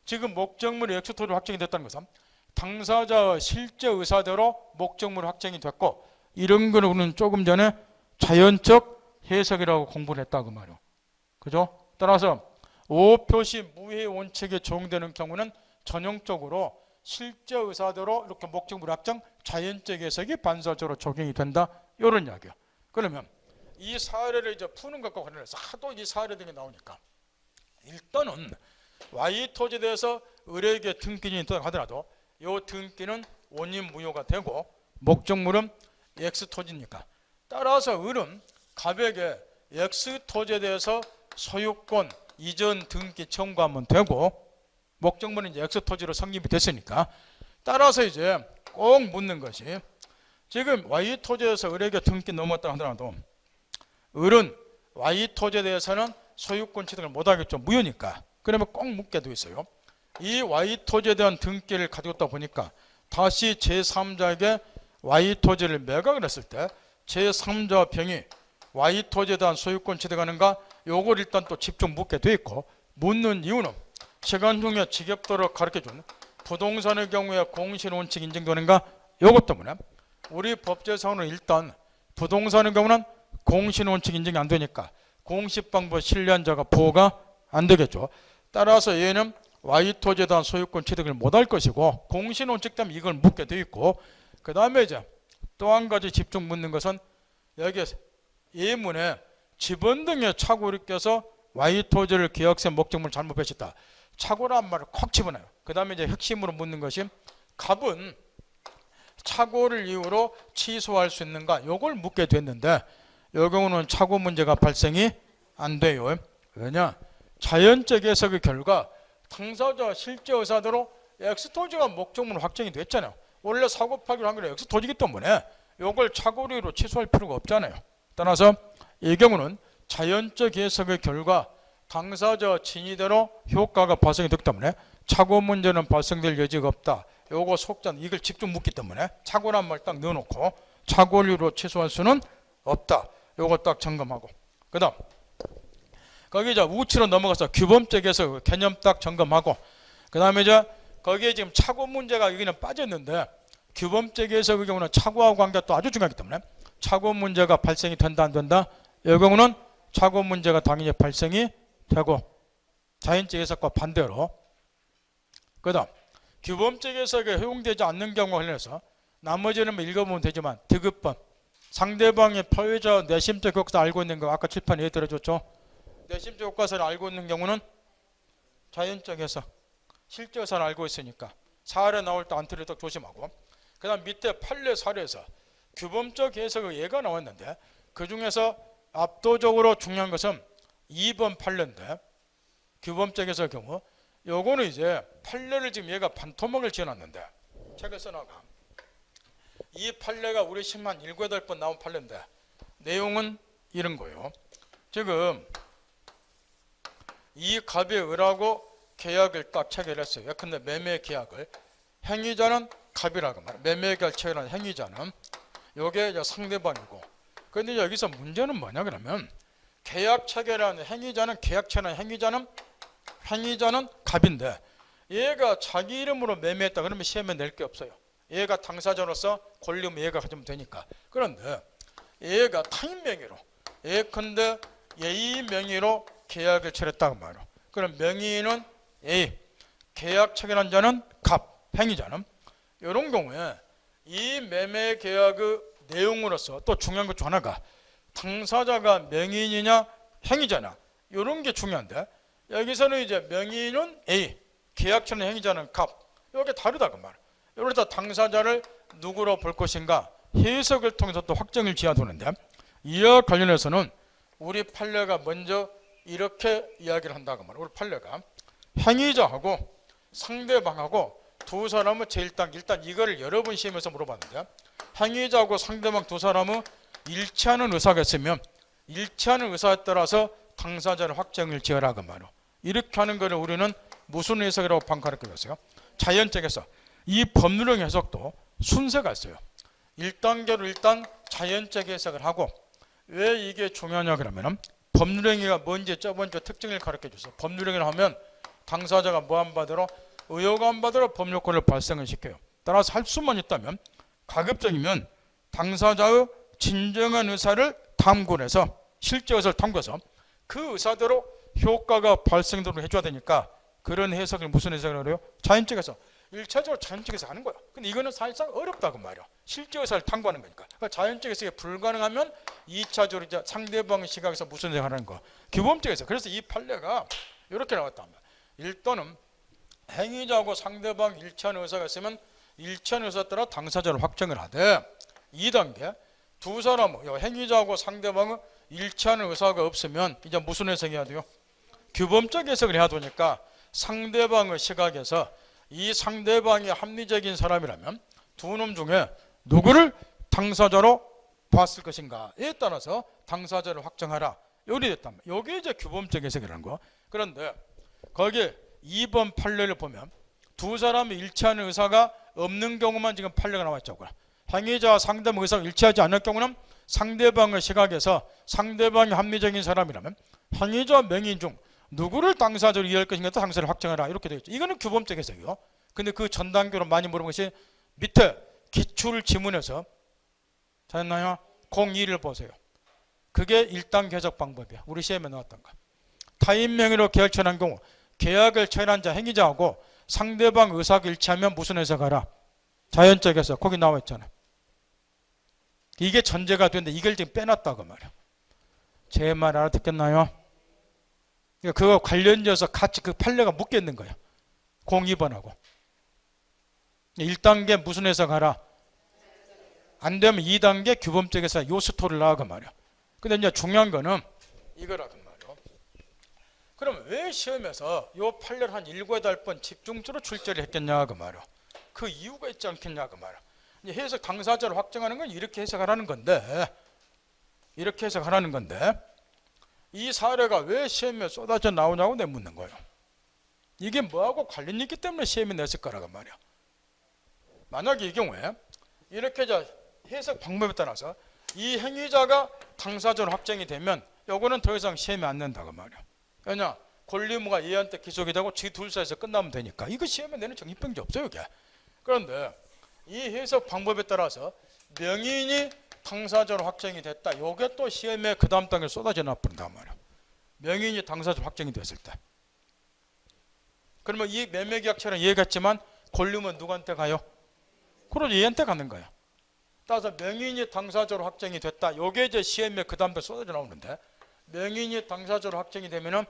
지금 목적물이 X토지로 확정이 됐다는 것은 당사자의 실제 의사대로 목적물 확정이 됐고, 이런 거는 우리는 조금 전에 자연적 해석이라고 공부를 했다고 말이에요. 그죠? 따라서 오표시 무효 원칙에 적용되는 경우는 전형적으로 실제 의사대로 이렇게 목적물 확정, 자연적 해석이 반사적으로 적용이 된다. 이런 이야기예요. 그러면 이 사례를 이제 푸는 것과 관련해서 하도 이 사례 등이 나오니까 일단은 Y 토지에 대해서 의뢰에게 등기인이 있다고 하더라도 이 등기는 원인 무효가 되고, 목적물은 X 토지니까 따라서 을은 갑에게 X 토지에 대해서 소유권 이전 등기 청구하면 되고, 목적물은 이제 X 토지로 성립이 됐으니까, 따라서 이제 꼭 묻는 것이, 지금 Y 토지에서 을에게 등기 넘었다 하더라도 을은 Y 토지에 대해서는 소유권 취득을 못하겠죠. 무효니까. 그러면 꼭 묻게 돼 있어요. 이 Y 토지에 대한 등기를 가지고 있다 보니까 다시 제3자에게 Y 토지를 매각을 했을 때 제3자 병이 Y 토지에 대한 소유권 취득하는가, 요걸 일단 또 집중 묻게 돼 있고, 묻는 이유는 시간 중에 직역도로 가르쳐준 부동산의 경우에 공실원칙 인정되는가, 요것 때문에 우리 법제상으로는 일단 부동산의 경우는 공실원칙 인정이 안 되니까 공시방법 신뢰한자가 보호가 안 되겠죠. 따라서 얘는 Y 토지에 대한 소유권 취득을 못할 것이고, 공실원칙 때문에 이걸 묻게 돼 있고, 그 다음에 이제 또 한 가지 집중 묻는 것은 여기 예문에 지번 등의 착오를 껴서 Y 토지를 계약세 목적물 잘못 배쳤다. 착오란 말을 콕 집어넣어요. 그 다음에 이제 핵심으로 묻는 것이 갑은 착오를 이유로 취소할 수 있는가, 요걸 묻게 됐는데 이 경우는 착오 문제가 발생이 안 돼요. 왜냐? 자연적 해석의 결과 당사자 실제 의사대로 X토지가 목적물 확정이 됐잖아요. 원래 사고 파기로 한 게 X토지이기 때문에 이걸 착오로 취소할 필요가 없잖아요. 따라서 이 경우는 자연적 해석의 결과 당사자 진위대로 효과가 발생이 됐기 때문에 착오 문제는 발생될 여지가 없다. 요거 속자는 이걸 집중 묻기 때문에 착오란 말 딱 넣어놓고 착오로 취소할 수는 없다. 요거 딱 점검하고, 그 다음 거기 이제 우치로 넘어가서 규범적 해석 개념 딱 점검하고, 그 다음에 이제 거기에 지금 착오 문제가 여기는 빠졌는데 규범적 해석의 경우는 착오하고 관계가 또 아주 중요하기 때문에 착오 문제가 발생이 된다 안 된다, 이 경우는 착오 문제가 당연히 발생이 되고 자연적 해석과 반대로, 그 다음 규범적 해석에 허용되지 않는 경우와 관련해서 나머지는 뭐 읽어보면 되지만 디귿번, 상대방의 표의자 내심적 효과를 알고 있는 거 아까 칠판에 들어줬죠. 내심적 효과를 알고 있는 경우는 자연적 해석, 실제 의사를 알고 있으니까 사례 나올 때 안 틀리도록 조심하고, 그 다음 밑에 판례 사례에서 규범적 해석의 예가 나왔는데 그 중에서 압도적으로 중요한 것은 2번 판례인데, 규범적 해석의 경우 요거는 이제 판례를 지금 얘가 반토막을 지어놨는데 책에 써나가 이 판례가 우리 시만 7, 8번 나온 판례인데 내용은 이런 거예요. 지금 이 갑의 을하고 계약을 딱 체결했어요. 예컨대 매매 계약을, 행위자는 갑이라고 말해요. 매매 계약 체결한 행위자는 요게 이제 상대방이고, 그런데 여기서 문제는 뭐냐 그러면 계약 체결한 행위자는 행위자는 갑인데 얘가 자기 이름으로 매매했다 그러면 시험에 낼 게 없어요. 얘가 당사자로서 권리면 얘가 가지면 되니까. 그런데 얘가 타인 명의로, 예컨대 예의 명의로 계약을 체결했다고 말이에요. 그럼 명의는 A, 계약 체결한 자는 갑, 행위자는. 이런 경우에 이 매매 계약의 내용으로서 또 중요한 것 중 하나가 당사자가 명의인이냐 행위자냐, 이런 게 중요한데 여기서는 이제 명의인은 A, 계약처는 행위자는 갑, 이게 다르다고 말이에요. 이러다 당사자를 누구로 볼 것인가 해석을 통해서 또 확정을 지어두는데, 이와 관련해서는 우리 판례가 먼저 이렇게 이야기를 한다고 말이에요. 우리 판례가 행위자하고 상대방하고 두 사람은 일단 이거를 여러 번 시험에서 물어봤는데, 행위자하고 상대방 두 사람은 일치하는 의사가 있으면 일치하는 의사에 따라서 당사자를 확정을 지어라고 말이에요. 이렇게 하는 거를 우리는 무슨 해석이라고 방금 가르쳐줬어요. 자연적 해석. 이 법률형 해석도 순서가 있어요. 1단계로 일단 자연적 해석을 하고, 왜 이게 중요하냐 그러면 법률행위가 뭔지 저번주 특징을 가르쳐줬어요. 법률행위를 하면 당사자가 뭐 안 받으러 의혹 안 받으러 법률권을 발생을 시켜요. 따라서 할 수만 있다면 가급적이면 당사자의 진정한 의사를 탐구를 해서 실제 의사를 탐구해서 그 의사대로 효과가 발생되도록 해줘야 되니까 그런 해석을 무슨 해석을 해요? 자연적 해석. 1차적으로 자연적 해석 하는 거야. 근데 이거는 사실상 어렵다고 말이야. 실제 의사를 탐구하는 거니까. 그러니까 자연적 해석이 불가능하면 2차적으로 이제 상대방의 시각에서 무슨 해석을 하는 거. 규범적 해석. 그래서 이 판례가 이렇게 나왔다. 일단은 행위자하고 상대방 일치하는 의사가 있으면 일치하는 의사에 따라 당사자를 확정을 하되, 2단계 두 사람, 행위자하고 상대방은 일치하는 의사가 없으면 이제 무슨 해석이 해야 돼요? 규범적 해석을 해야 되니까 상대방의 시각에서 이 상대방이 합리적인 사람이라면 두 놈 중에 누구를 당사자로 봤을 것인가에 따라서 당사자를 확정하라. 요리 됐단 말이에요. 요게 이제 규범적 해석이라는 거. 그런데 거기에 2번 판례를 보면 두 사람이 일치하는 의사가 없는 경우만 지금 판례가 나와 있죠. 행위자와 상대방 의사가 일치하지 않을 경우는 상대방의 시각에서 상대방이 합리적인 사람이라면 행위자와 명의 중 누구를 당사자로 이해할 것인가 당사자를 확정하라. 이렇게 되어 있죠. 이거는 규범적 해석이요. 근데 그 전 단계로 많이 물어본 것이 밑에 기출 지문에서 찾았나요? 02를 보세요. 그게 1단계 해석 방법이야. 우리 시험에 나왔던 거. 타인 명의로 계약 체결한 경우 계약을 체결한 자 행위자하고 상대방 의사가 일치하면 무슨 해석하라? 자연적 해석. 거기 나와 있잖아. 이게 전제가 되는데 이걸 지금 빼놨다고 말이야. 제 말 알아듣겠나요? 그거 관련돼서 같이 그 판례가 묶여 있는 거야. 02번하고. 1단계 무슨 해석하라? 안 되면 2단계 규범적 해석 요 스토리를 나가 말이야. 근데 이제 중요한 거는 이거라고 말이야. 그럼 왜 시험에서 요 판례를 한 7, 8번 집중적으로 출제를 했겠냐 그 말이야. 그 이유가 있지 않겠냐 그 말이야. 이제 해석 당사자를 확정하는 건 이렇게 해석하라는 건데, 이렇게 해석하라는 건데, 이 사례가 왜 시험에 쏟아져 나오냐고 내가 묻는 거예요. 이게 뭐하고 관련이 있기 때문에 시험에 냈을 거라고 말이야. 만약에 이 경우에 이렇게 해석 방법에 따라서 이 행위자가 당사자로 확정이 되면 요거는 더 이상 시험에 안 낸다고 말이야. 왜냐? 권리무가 얘한테 기속이 되고 지 둘 사이에서 끝나면 되니까. 이거 시험에 내는 정립병지 없어요 이게. 그런데 이 해석 방법에 따라서 명의인이 당사자로 확정이 됐다. 요게 또 시험에 그 다음 단계로 쏟아져 나버린단 말이야. 명의인이 당사자로 확정이 됐을 때. 그러면 이 매매계약처럼 얘기했지만 권리무는 누구한테 가요? 그럼 얘한테 가는 거야. 따라서 명의인이 당사자로 확정이 됐다. 요게 이제 시험에 그 다음 단계로 쏟아져 나오는데, 명의인이 당사자로 확정이 되면은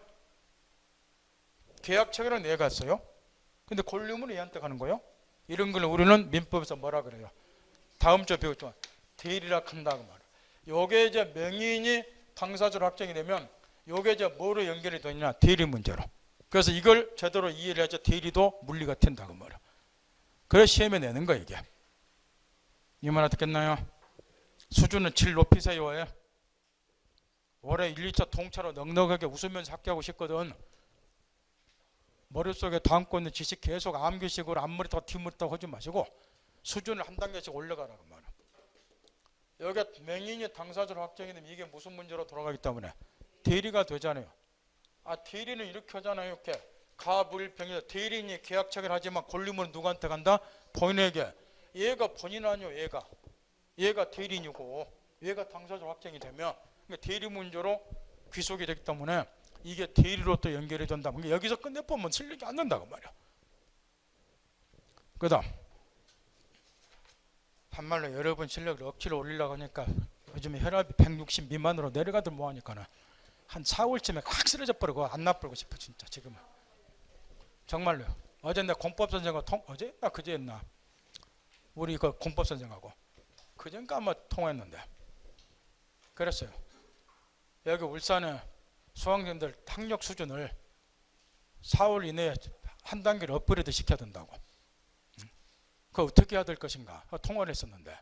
계약 체결은 얘가 했어요. 근데 권리무는 얘한테 가는 거예요. 이런 걸 우리는 민법에서 뭐라 그래요? 다음 주에 배웠지만 대리라 한다고 말이에요. 요게 이제 명의인이 당사자로 확정이 되면 요게 이제 뭐로 연결이 되느냐? 대리 문제로. 그래서 이걸 제대로 이해를 해야지 대리도 물리가 튄다고 말이에요. 그래서 시험에 내는 거예요 이게. 이 말 듣겠나요? 수준은 7 높이세요에. 올해 1, 2차 통째로 넉넉하게 웃으면서 합격하고 싶거든. 머릿속에 담고 있는 지식 계속 암기식으로 앞머리 뒷머리 하지 마시고 수준을 한 단계씩 올려가라고 말이야. 여기 명의인이 당사자로 확정이 되면 이게 무슨 문제로 돌아가기 때문에 대리가 되잖아요. 아, 대리는 이렇게 하잖아요. 이렇게 가불병이다. 대리인이 계약 체결하지만 권리무는 누구한테 간다? 본인에게. 얘가 본인 아니요. 얘가 대리인이고 얘가 당사자로 확정이 되면 대리 문제로 귀속이 되기 때문에 이게 대리로 또 연결이 된다. 여기서 끝내보면 실력이 안 된다고 말이야. 그 다음 한말로 여러분 실력을 억지로 올리려고 하니까 요즘에 혈압이 160 미만으로 내려가들 뭐하니까는 한 4월쯤에 확 쓰러져 버리고 안 나쁘고 싶어 진짜 지금은. 정말로요. 어제 내 공법선생하고 어제였나 그제였나 우리 그 공법선생하고 그전가 아마 통화했는데 그랬어요. 여기 울산에 수강생들 학력 수준을 4월 이내에 한 단계를 업그레이드 시켜야 된다고. 그거 어떻게 해야 될 것인가 통화를 했었는데,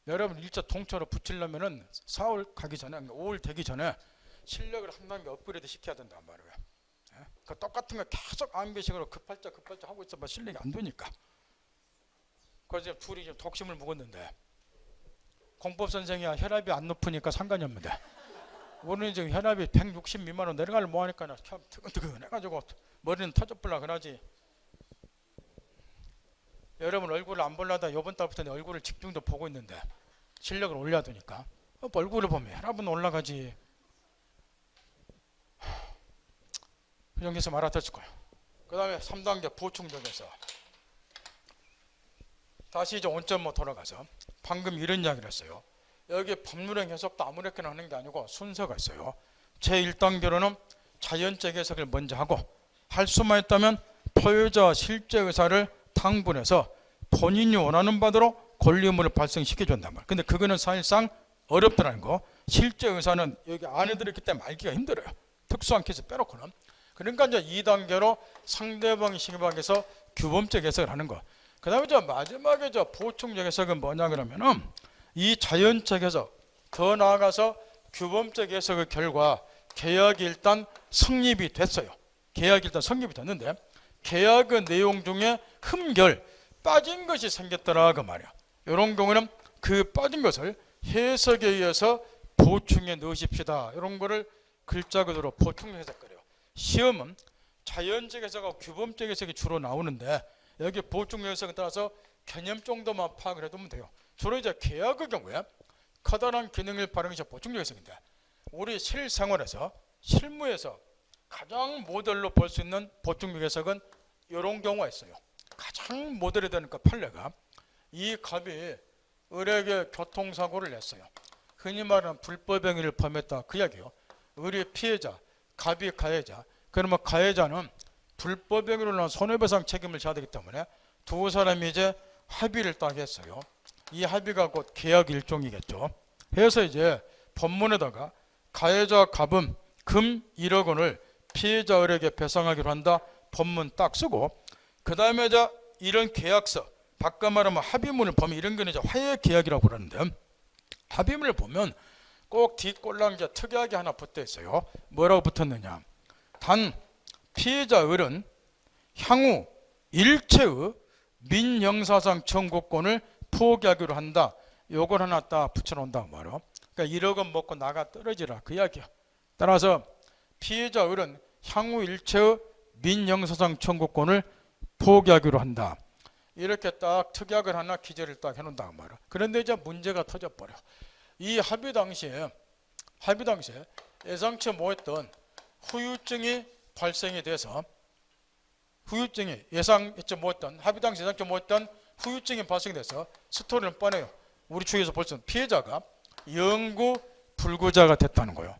여러분 1차 통째로 붙이려면은 4월 가기 전에 5월 되기 전에 실력을 한 단계 업그레이드 시켜야 된단 말이에요. 그 똑같은 거 계속 암기식으로 급발자 하고 있어봐 실력이 안 되니까. 그래서 둘이 좀 독심을 묵었는데 공법 선생이야 혈압이 안 높으니까 상관이 없는데 우리는 지금 혈압이 160 미만으로 내려가려 뭐하니까 뜨근뜨근 해가지고 머리는 터져버려 그러지. 여러분 얼굴을 안 보려다 이번 달부터 내 얼굴을 집중도 보고 있는데 실력을 올려야 되니까 얼굴을 보면 혈압은 올라가지. 그 정도에서 알아듣을 거예요. 그 다음에 3단계 보충적에서 다시 이제 원점으로 돌아가서 방금 이런 이야기를 했어요. 여기 법률행 해석도 아무렇게나 하는 게 아니고 순서가 있어요. 제1단계로는 자연적 해석을 먼저 하고 할 수만 있다면 포효자 실제 의사를 당분해서 본인이 원하는 바대로 권리의무를 발생시켜준단 말이에요. 근데 그거는 사실상 어렵더라는 거. 실제 의사는 여기 안에 들어있기 때문에 알기가 힘들어요. 특수한 케이스 빼놓고는. 그러니까 이제 2단계로 상대방이 신박해서 규범적 해석을 하는 거. 그 다음에 저 마지막에 저 보충적 해석은 뭐냐 그러면은 이 자연적 해석, 더 나아가서 규범적 해석의 결과 계약이 일단 성립이 됐어요. 계약이 일단 성립이 됐는데 계약의 내용 중에 흠결, 빠진 것이 생겼더라 그 말이야. 이런 경우는 그 빠진 것을 해석에 의해서 보충해 넣으십시다. 이런 거를 글자 그대로 보충 해석거려요. 시험은 자연적 해석하고 규범적 해석이 주로 나오는데 여기 보충 해석에 따라서 개념 정도만 파악을 해두면 돼요. 주로 이제 계약의 경우에 커다란 기능을 발행해서 보충적 해석인데 우리 실생활에서 실무에서 가장 모델로 볼 수 있는 보충적 해석은 이런 경우가 있어요. 가장 모델이 되니까 판례가 이 갑이 을에게 교통사고를 냈어요. 흔히 말하는 불법 행위를 범했다 그 이야기요. 을이 피해자, 갑이 가해자. 그러면 가해자는 불법 행위로 인한 손해배상 책임을 져야 되기 때문에 두 사람이 이제 합의를 딱 했어요. 이 합의가 곧 계약 일종이겠죠. 해서 이제 법문에다가 가해자 갑은 금 1억 원을 피해자 을에게 배상하기로 한다. 법문 딱 쓰고 그 다음에 이제 이런 계약서 바꿔 말하면 합의문을 보면 이런 건 이제 화해 계약이라고 그러는데 합의문을 보면 꼭 뒷꼴랑자 특이하게 하나 붙어 있어요. 뭐라고 붙었느냐? 단 피해자 을은 향후 일체의 민형사상 청구권을 포기하기로 한다. 요걸 하나 딱 붙여놓는다 말이야. 그러니까 1억 원 먹고 나가 떨어지라 그 이야기야. 따라서 피해자 을은 향후 일체의 민형사상 청구권을 포기하기로 한다. 이렇게 딱 특약을 하나 기재를 딱 해놓는다 말이야. 그런데 이제 문제가 터져버려. 이 합의 당시에 예상치 못했던 후유증이 발생이 돼서 후유증이 예상치 못했던 합의 당시 예상치 못했던 후유증이 발생돼서 스토리를 뻔해요. 우리 주위에서 볼 수 있는 피해자가 영구 불구자가 됐다는 거예요.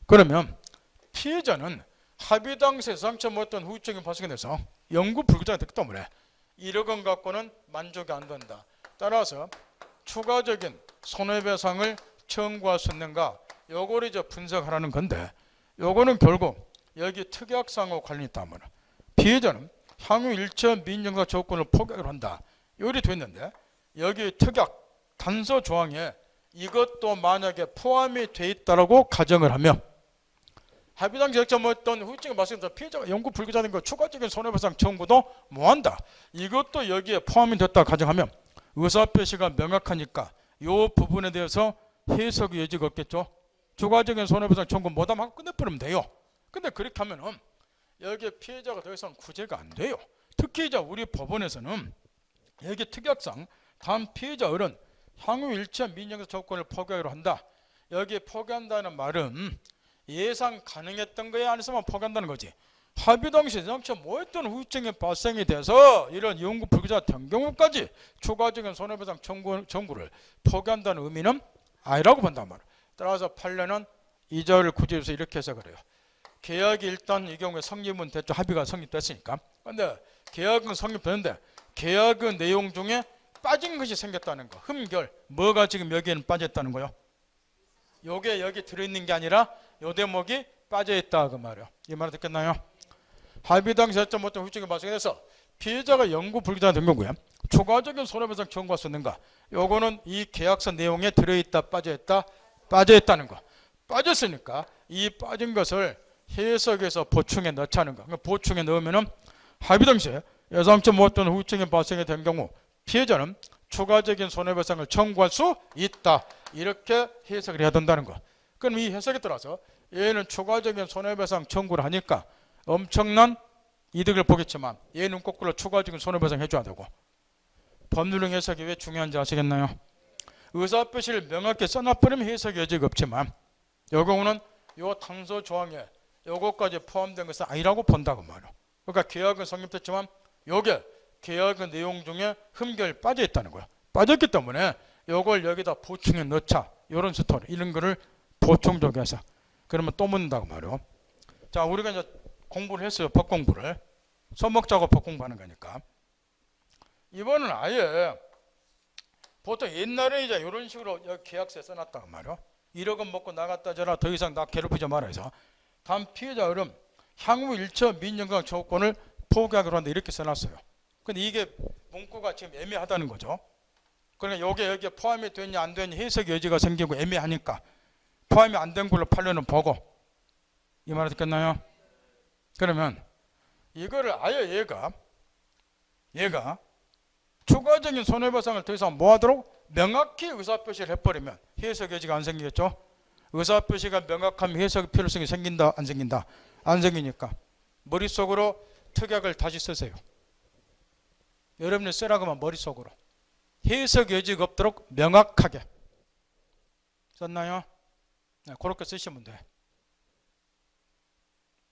그러면 피해자는 합의 당시 예상치 못했던 후유증이 발생돼서 영구 불구자가 됐기 때문에 1억 원 갖고는 만족이 안 된다. 따라서 추가적인 손해배상을 청구할 수 있는가? 요거를 이제 분석하라는 건데 요거는 결국 여기 특약상하고 관련이 있다면 피해자는 향후 일체 민형사 조건을 포기하기로 한다. 요리 돼 있는데 여기 특약 단서 조항에 이것도 만약에 포함이 돼 있다라고 가정을 하면 합의 당시 적자 못했던 후유증이 발생해서 피해자가 영구 불구자된 거 추가적인 손해배상 청구도 못한다. 이것도 여기에 포함이 됐다 가정하면 의사표시가 명확하니까 이 부분에 대해서 해석의 여지가 없겠죠. 추가적인 손해배상 청구 못하면 끝내버리면 돼요. 근데 그렇게 하면은 여기에 피해자가 더 이상 구제가 안 돼요. 특히 이제 우리 법원에서는 여기 특약상 단 피해자 을은 향후 일체 민형사 조건을 포기하기로 한다. 여기 포기한다는 말은 예상 가능했던 거에 안에서만 포기한다는 거지. 합의 당시 예상치 못했던 후유증이 발생이 돼서 이런 영구 불구자 된 경우까지 추가적인 손해배상 청구를 포기한다는 의미는 아니라고 본단 말이야. 따라서 판례는 이 자를 구제해서 이렇게 해서 그래요. 계약이 일단 이 경우에 성립은 됐죠. 합의가 성립됐으니까. 근데 계약은 성립되는데 계약의 내용 중에 빠진 것이 생겼다는 거. 흠결. 뭐가 지금 여기에는 빠졌다는 거요? 요게 여기 들어있는 게 아니라 요 대목이 빠져있다 그 말이요. 이 말 듣겠나요? 합의 당시 했던 못한 후유증이 발생해서 피해자가 영구 불구자가 된 거고요. 추가적인 손해배상 청구할 수 있는가? 요거는 이 계약서 내용에 들어있다 빠져있다 빠져있다는 거. 빠졌으니까 이 빠진 것을 해석해서 보충해 넣자는 거. 보충해 넣으면은 합의 당시에 예상치 못했던 후유증이 발생이 된 경우 피해자는 추가적인 손해배상을 청구할 수 있다. 이렇게 해석을 해야 된다는 거. 그럼 이 해석에 따라서 얘는 추가적인 손해배상 청구를 하니까 엄청난 이득을 보겠지만 얘는 거꾸로 추가적인 손해배상 해줘야 되고. 법률형 해석이 왜 중요한지 아시겠나요? 의사표시를 명확히 써놔버리면 해석의 여지가 없지만 이 경우는 요 단서 조항에 요것까지 포함된 것은 아니라고 본다고 말이에요. 그러니까 계약은 성립됐지만 요게 계약의 내용 중에 흠결 빠져있다는 거야. 빠졌기 때문에 요걸 여기다 보충해 넣자. 요런 스토리 이런 거를 보충적 해서 그러면 또 묻는다고 말이에요. 자, 우리가 이제 공부를 했어요. 법 공부를. 서먹자고 법 공부하는 거니까. 이번은 아예 보통 옛날에 이제 이런 식으로 계약서에 써놨단 말이야. 1억원 먹고 나갔다 저라 더 이상 나 괴롭히지 마라 해서 간 피해자 이름 향후 1차 민영강 청구권을 포기하기로 한다 이렇게 써놨어요. 근데 이게 문구가 지금 애매하다는 거죠. 그러니까 여기에 포함이 됐냐 안 됐냐 해석 여지가 생기고 애매하니까 포함이 안 된 걸로 판례는 보고, 이 말 듣겠나요? 그러면 이거를 아예 얘가 추가적인 손해배상을 더 이상 못하도록 명확히 의사표시를 해버리면 해석 여지가 안 생기겠죠. 의사표시가 명확하면 해석 필요성이 생긴다 안 생긴다? 안 생기니까 머릿속으로 특약을 다시 쓰세요. 여러분이 쓰라고 하면 머릿속으로 해석 여지가 없도록 명확하게 썼나요? 네, 그렇게 쓰시면 돼.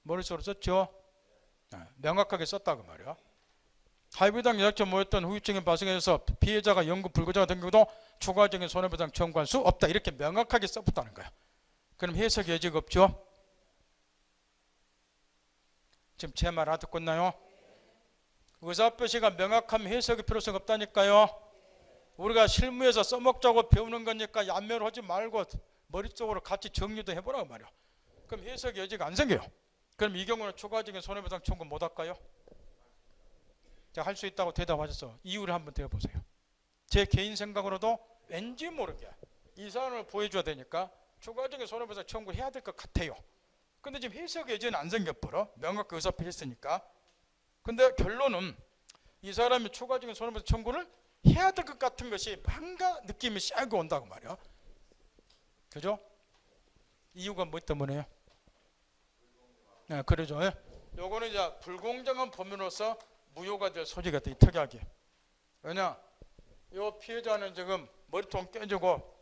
머릿속으로 썼죠? 네, 명확하게 썼다고 말이야. 합의당 예약점 모였던 후유증이 발생해서 피해자가 영구 불구자가 된 경우도 추가적인 손해배상 청구할 수 없다 이렇게 명확하게 써붙다는 거야. 그럼 해석 여지가 없죠? 지금 제 말 알아듣고 있나요? 의사표시가 명확하면 해석의 필요성이 없다니까요. 우리가 실무에서 써먹자고 배우는 거니까 얀매로 하지 말고 머릿속으로 같이 정리도 해보라고 말이야. 그럼 해석 여지가 안 생겨요. 그럼 이 경우는 추가적인 손해배상 청구 못 할까요? 자, 할 수 있다고 대답하셨어. 이유를 한번 대어보세요. 제 개인 생각으로도 왠지 모르게 이 사안을 보여줘야 되니까 추가적인 손해배상 청구해야 될 것 같아요. 근데 지금 해석 여지는 안 생겨버려. 명확히 의사표시했으니까. 근데 결론은 이 사람이 추가적인 손해배상 청구를 해야 될 것 같은 것이 뭔가 느낌이 쎄게 온다고 말이야. 그죠? 이유가 뭐 때문에요? 네, 그러죠. 요거는 이제 불공정한 법률로서 무효가 될 소지가 있다, 이 특약이. 왜냐? 요 피해자는 지금 머리통 깨지고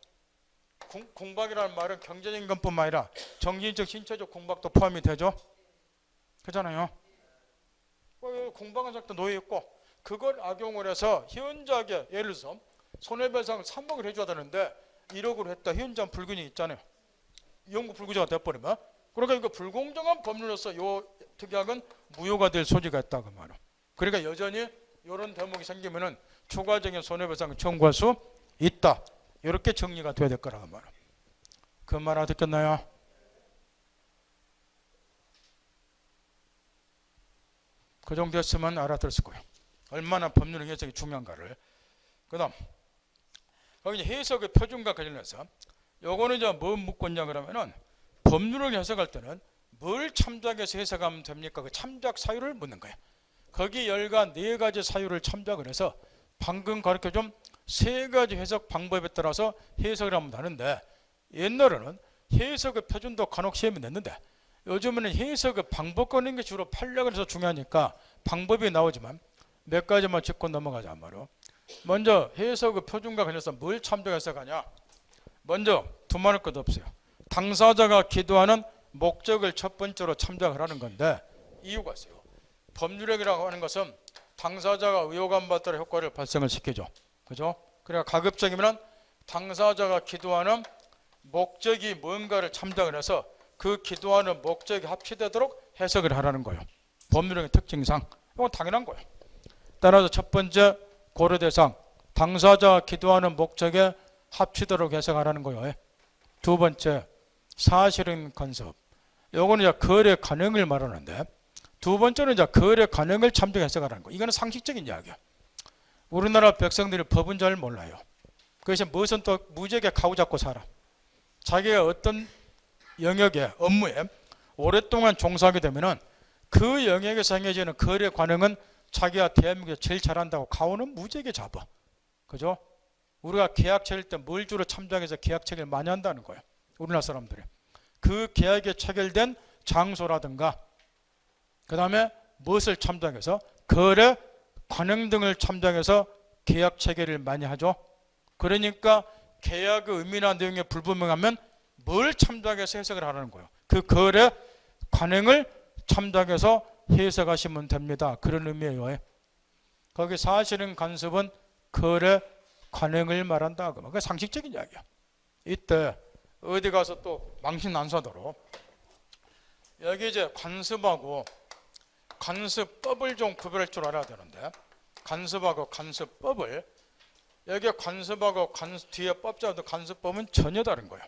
공박이라는 말은 경제적인 것뿐만 아니라 정신적, 신체적 공박도 포함이 되죠. 그렇잖아요. 공박한 상태 놓여있고 그걸 악용을 해서 희은자에게 예를 들어서 손해배상을 3억을 해줘야 되는데 1억으로 했다. 희은자는 불균이 있잖아요. 영구 불구자가 돼버리면. 그러니까 이거 불공정한 법률로서 이 특약은 무효가 될 소지가 있다고 말이야. 그러니까 여전히 이런 대목이 생기면은 추가적인 손해배상을 청구할 수 있다. 이렇게 정리가 돼야 될 거라고 말이야. 그 말 알아듣겠나요? 그 정도 했으면 알아들었을 거예요. 얼마나 법률 해석이 중요한가를. 그 다음 거기 해석의 표준과 관련해서 요거는 이제 뭐 묻고 있냐 그러면은 법률을 해석할 때는 뭘 참작해서 해석하면 됩니까? 그 참작 사유를 묻는 거예요. 거기 열과 4가지 사유를 참작을 해서 방금 가르쳐준 3가지 해석 방법에 따라서 해석을 하면 되는데 옛날에는 해석의 표준도 간혹 시험이 냈는데 요즘에는 해석의 방법 꺼낸 게 주로 판례가 해서 중요하니까 방법이 나오지만 몇 가지만 짚고 넘어가자 말이야. 먼저 해석의 표준과 관련해서 뭘 참작해서 가냐. 먼저 두말할 것도 없어요. 당사자가 기도하는 목적을 첫 번째로 참작을 하는 건데 이유가 있어요. 법률행위라고 하는 것은 당사자가 의혹한 바에 따라 효과를 발생을 시키죠. 그죠? 그러니까 가급적이면 당사자가 기도하는 목적이 뭔가를 참작을 해서 그 기도하는 목적이 합치되도록 해석을 하라는 거예요. 법률행위 특징상. 이건 당연한 거예요. 따라서 첫 번째 고려대상 당사자가 기도하는 목적에 합치도록 해석하라는 거예요. 두 번째 사실은 간섭. 요거는 이제 거래 가능을 말하는데 두 번째는 이제 거래 가능을 참작 해석하라는 거. 이거는 상식적인 이야기야. 우리나라 백성들이 법은 잘 몰라요. 그래서 무엇은 또 무지하게 가오잡고 살아. 자기가 어떤 영역에 업무에 오랫동안 종사하게 되면은 그 영역에서 행해지는 거래 관행은 자기가 대한민국에서 제일 잘한다고 가오는 무지하게 잡아. 그죠? 우리가 계약 체결 때 뭘 주로 참작해서 계약 체결 많이 한다는 거예요. 우리나라 사람들이. 그 계약에 체결된 장소라든가 그 다음에 무엇을 참작해서 거래 관행 등을 참작해서 계약 체결을 많이 하죠. 그러니까 계약의 의미나 내용이 불분명하면 뭘 참작해서 해석을 하라는 거예요. 그 거래 관행을 참작해서 해석하시면 됩니다. 그런 의미예요. 거기 사실은 간섭은 거래 관행을 말한다. 그게 상식적인 이야기야. 이때 어디 가서 또 망신 안 사도록 여기 이제 간섭하고 간섭법을 좀 구별할 줄 알아야 되는데 간섭하고 간섭법을 여기에 관습하고 뒤에 법자도 관습법은 전혀 다른 거예요.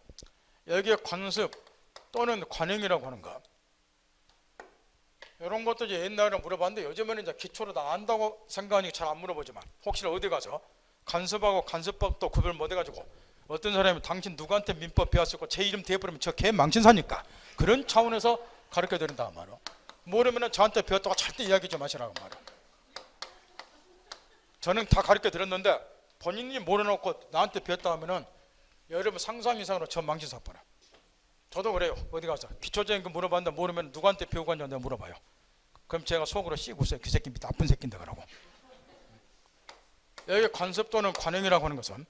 여기에 관습 또는 관행이라고 하는 거. 이런 것도 이제 옛날에 물어봤는데 요즘에는 이제 기초로 다 안다고 생각하니까 잘 안 물어보지만 혹시나 어디 가서 관습하고 관습법도 구별 못 해가지고 어떤 사람이 당신 누구한테 민법 배웠었고 제 이름 대버리면 저 개 망신사니까 그런 차원에서 가르쳐 드린다 말이야. 모르면은 저한테 배웠다고 절대 이야기 좀 하시라고 말이야. 저는 다 가르쳐 드렸는데 본인이 모르놓고 나한테 배웠다 하면은 여러분 상상 이상으로 저 망신사 버려. 저도 그래요. 어디 가서 기초적인 거 물어봤는데 모르면 누구한테 배우고 왔냐고 내가 물어봐요. 그럼 제가 속으로 씩 웃어요. 그 새끼 나쁜 새끼인데 그러고. 여기 관습 또는 관행이라고 하는 것은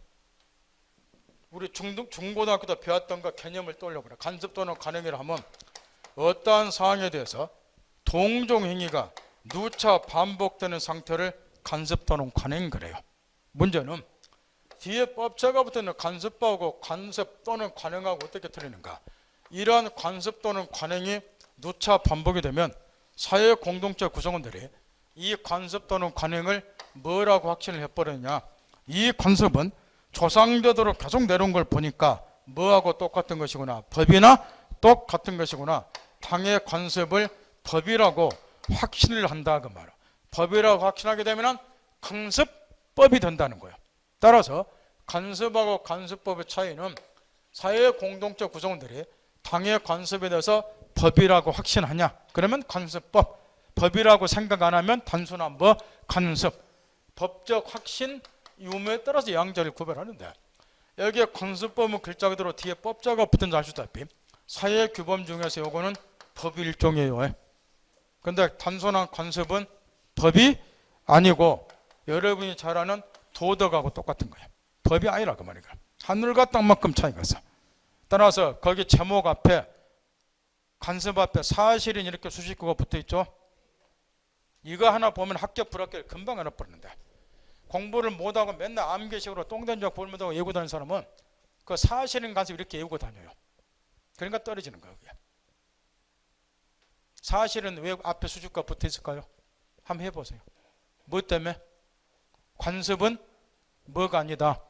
우리 중고등학교 때 배웠던 거 개념을 떠올려보라. 관습 또는 관행이라 하면 어떠한 사항에 대해서 동종 행위가 누차 반복되는 상태를 관습 또는 관행 그래요. 문제는 뒤에 법자가 붙어있는 관습하고 관습 또는 관행하고 어떻게 틀리는가. 이러한 관습 또는 관행이 누차 반복이 되면 사회 공동체 구성원들이 이 관습 또는 관행을 뭐라고 확신을 해버렸냐. 이 관습은 조상되도록 계속 내려온 걸 보니까 뭐하고 똑같은 것이구나. 법이나 똑같은 것이구나. 당의 관습을 법이라고 확신을 한다 그 말이야. 법이라고 확신하게 되면 관습법이 된다는 거예요. 따라서 관습하고 관습법의 차이는 사회 공동체 구성원들이 당의 관습에 대해서 법이라고 확신하냐. 그러면 관습법. 법이라고 생각 안 하면 단순한 관습. 법적 확신 유무에 따라서 양자를 구별하는데 여기에 관습법은 글자 그대로 뒤에 법자가 붙은 줄 아시다시피 사회 규범 중에서 요거는 법의 일종이에요. 근데 단순한 관습은 법이 아니고 여러분이 잘 아는 도덕하고 똑같은 거예요. 법이 아니라 그 말이에요. 하늘과 땅만큼 차이가 있어. 따라서 거기 제목 앞에 관습 앞에 사실은 이렇게 수식구가 붙어있죠. 이거 하나 보면 합격 불합격 금방 알아버리는데 공부를 못하고 맨날 암기식으로 똥된적 볼못하고 외우고 다니는 사람은 그 사실은 관습 이렇게 외우고 다녀요. 그러니까 떨어지는 거예요. 사실은 왜 앞에 수식구가 붙어있을까요? 한번 해보세요. 뭐 때문에? 관습은 뭐가 아니다.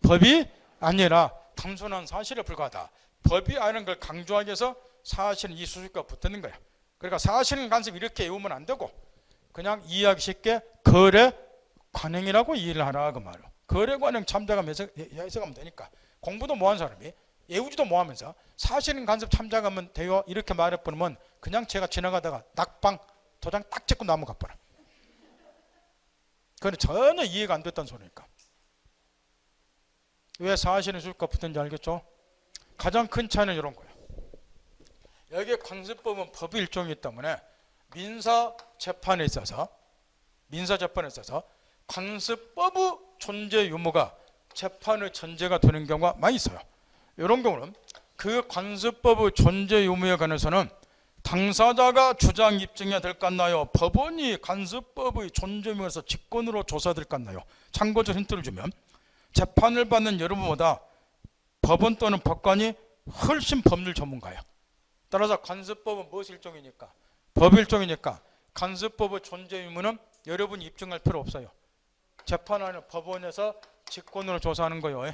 법이 아니라 단순한 사실에 불과하다. 법이 아닌 걸 강조하기 위해서 사실은 이 수식구가 붙는 거야. 그러니까 사실은 관습 이렇게 외우면 안 되고 그냥 이해하기 쉽게 거래 관행이라고 이해를 하라 그 말이야. 거래 관행 참작하면 해석하면 되니까 공부도 못한 사람이 외우지도 못하면서 사실은 관습 참작하면 돼요 이렇게 말해버리면 그냥 제가 지나가다가 낙방 도장 딱 찍고 넘어가 버려. 그건 전혀 이해가 안 됐다는 소리니까. 왜 사실은 수식구가 붙는지 알겠죠? 가장 큰 차이는 이런 거예요. 여기에 관습법은 법의 일종이기 때문에 민사재판에 있어서 관습법의 존재 유무가 재판의 전제가 되는 경우가 많이 있어요. 이런 경우는 그 관습법의 존재 유무에 관해서는 당사자가 주장 입증해야 될 것 같나요? 법원이 관습법의 존재 유무에서 직권으로 조사될 것 같나요? 참고적 힌트를 주면 재판을 받는 여러분보다 법원 또는 법관이 훨씬 법률 전문가예요. 따라서 관습법은 무엇 일종이니까? 법 일종이니까 관습법의 존재 유무는 여러분이 입증할 필요 없어요. 재판하는 법원에서 직권으로 조사하는 거예요.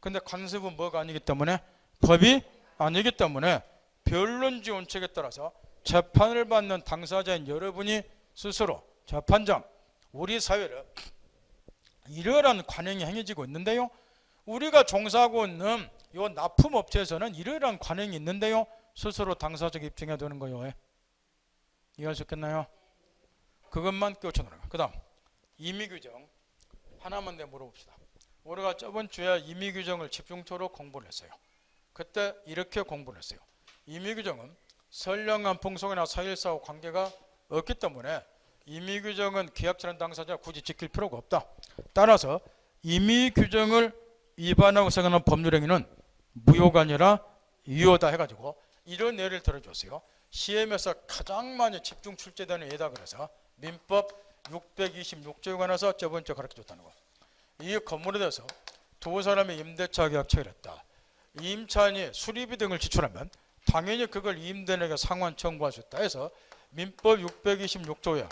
근데 관습은 뭐가 아니기 때문에 법이 아니기 때문에 변론지 원칙에 따라서 재판을 받는 당사자인 여러분이 스스로 재판장 우리 사회를 이러한 관행이 행해지고 있는데요. 우리가 종사하고 있는 이 납품업체에서는 이러한 관행이 있는데요. 스스로 당사자가 입증해야 되는 거예요. 이해할 수 있겠나요? 그것만 껴쳐놓는 거예요. 그 다음 임의규정 하나만 내 물어봅시다. 우리가 저번 주에 임의규정을 집중적으로 공부를 했어요. 그때 이렇게 공부를 했어요. 임의규정은 선량한 풍속이나 사일사와 관계가 없기 때문에 임의규정은 계약처는 당사자가 굳이 지킬 필요가 없다. 따라서 임의규정을 위반하고 생각하는 법률행위는 무효가 아니라 유효다 해가지고 이런 예를 들어줬어요. 시험에서 가장 많이 집중 출제되는 예다 그래서 민법 626조에 관해서 저번 주에 가르쳐줬다는 거. 이 건물에 대해서 두 사람의 임대차 계약 체결을 했다. 임차인이 수리비 등을 지출하면 당연히 그걸 임대인에게 상환 청구할 수 있다 해서 민법 626조에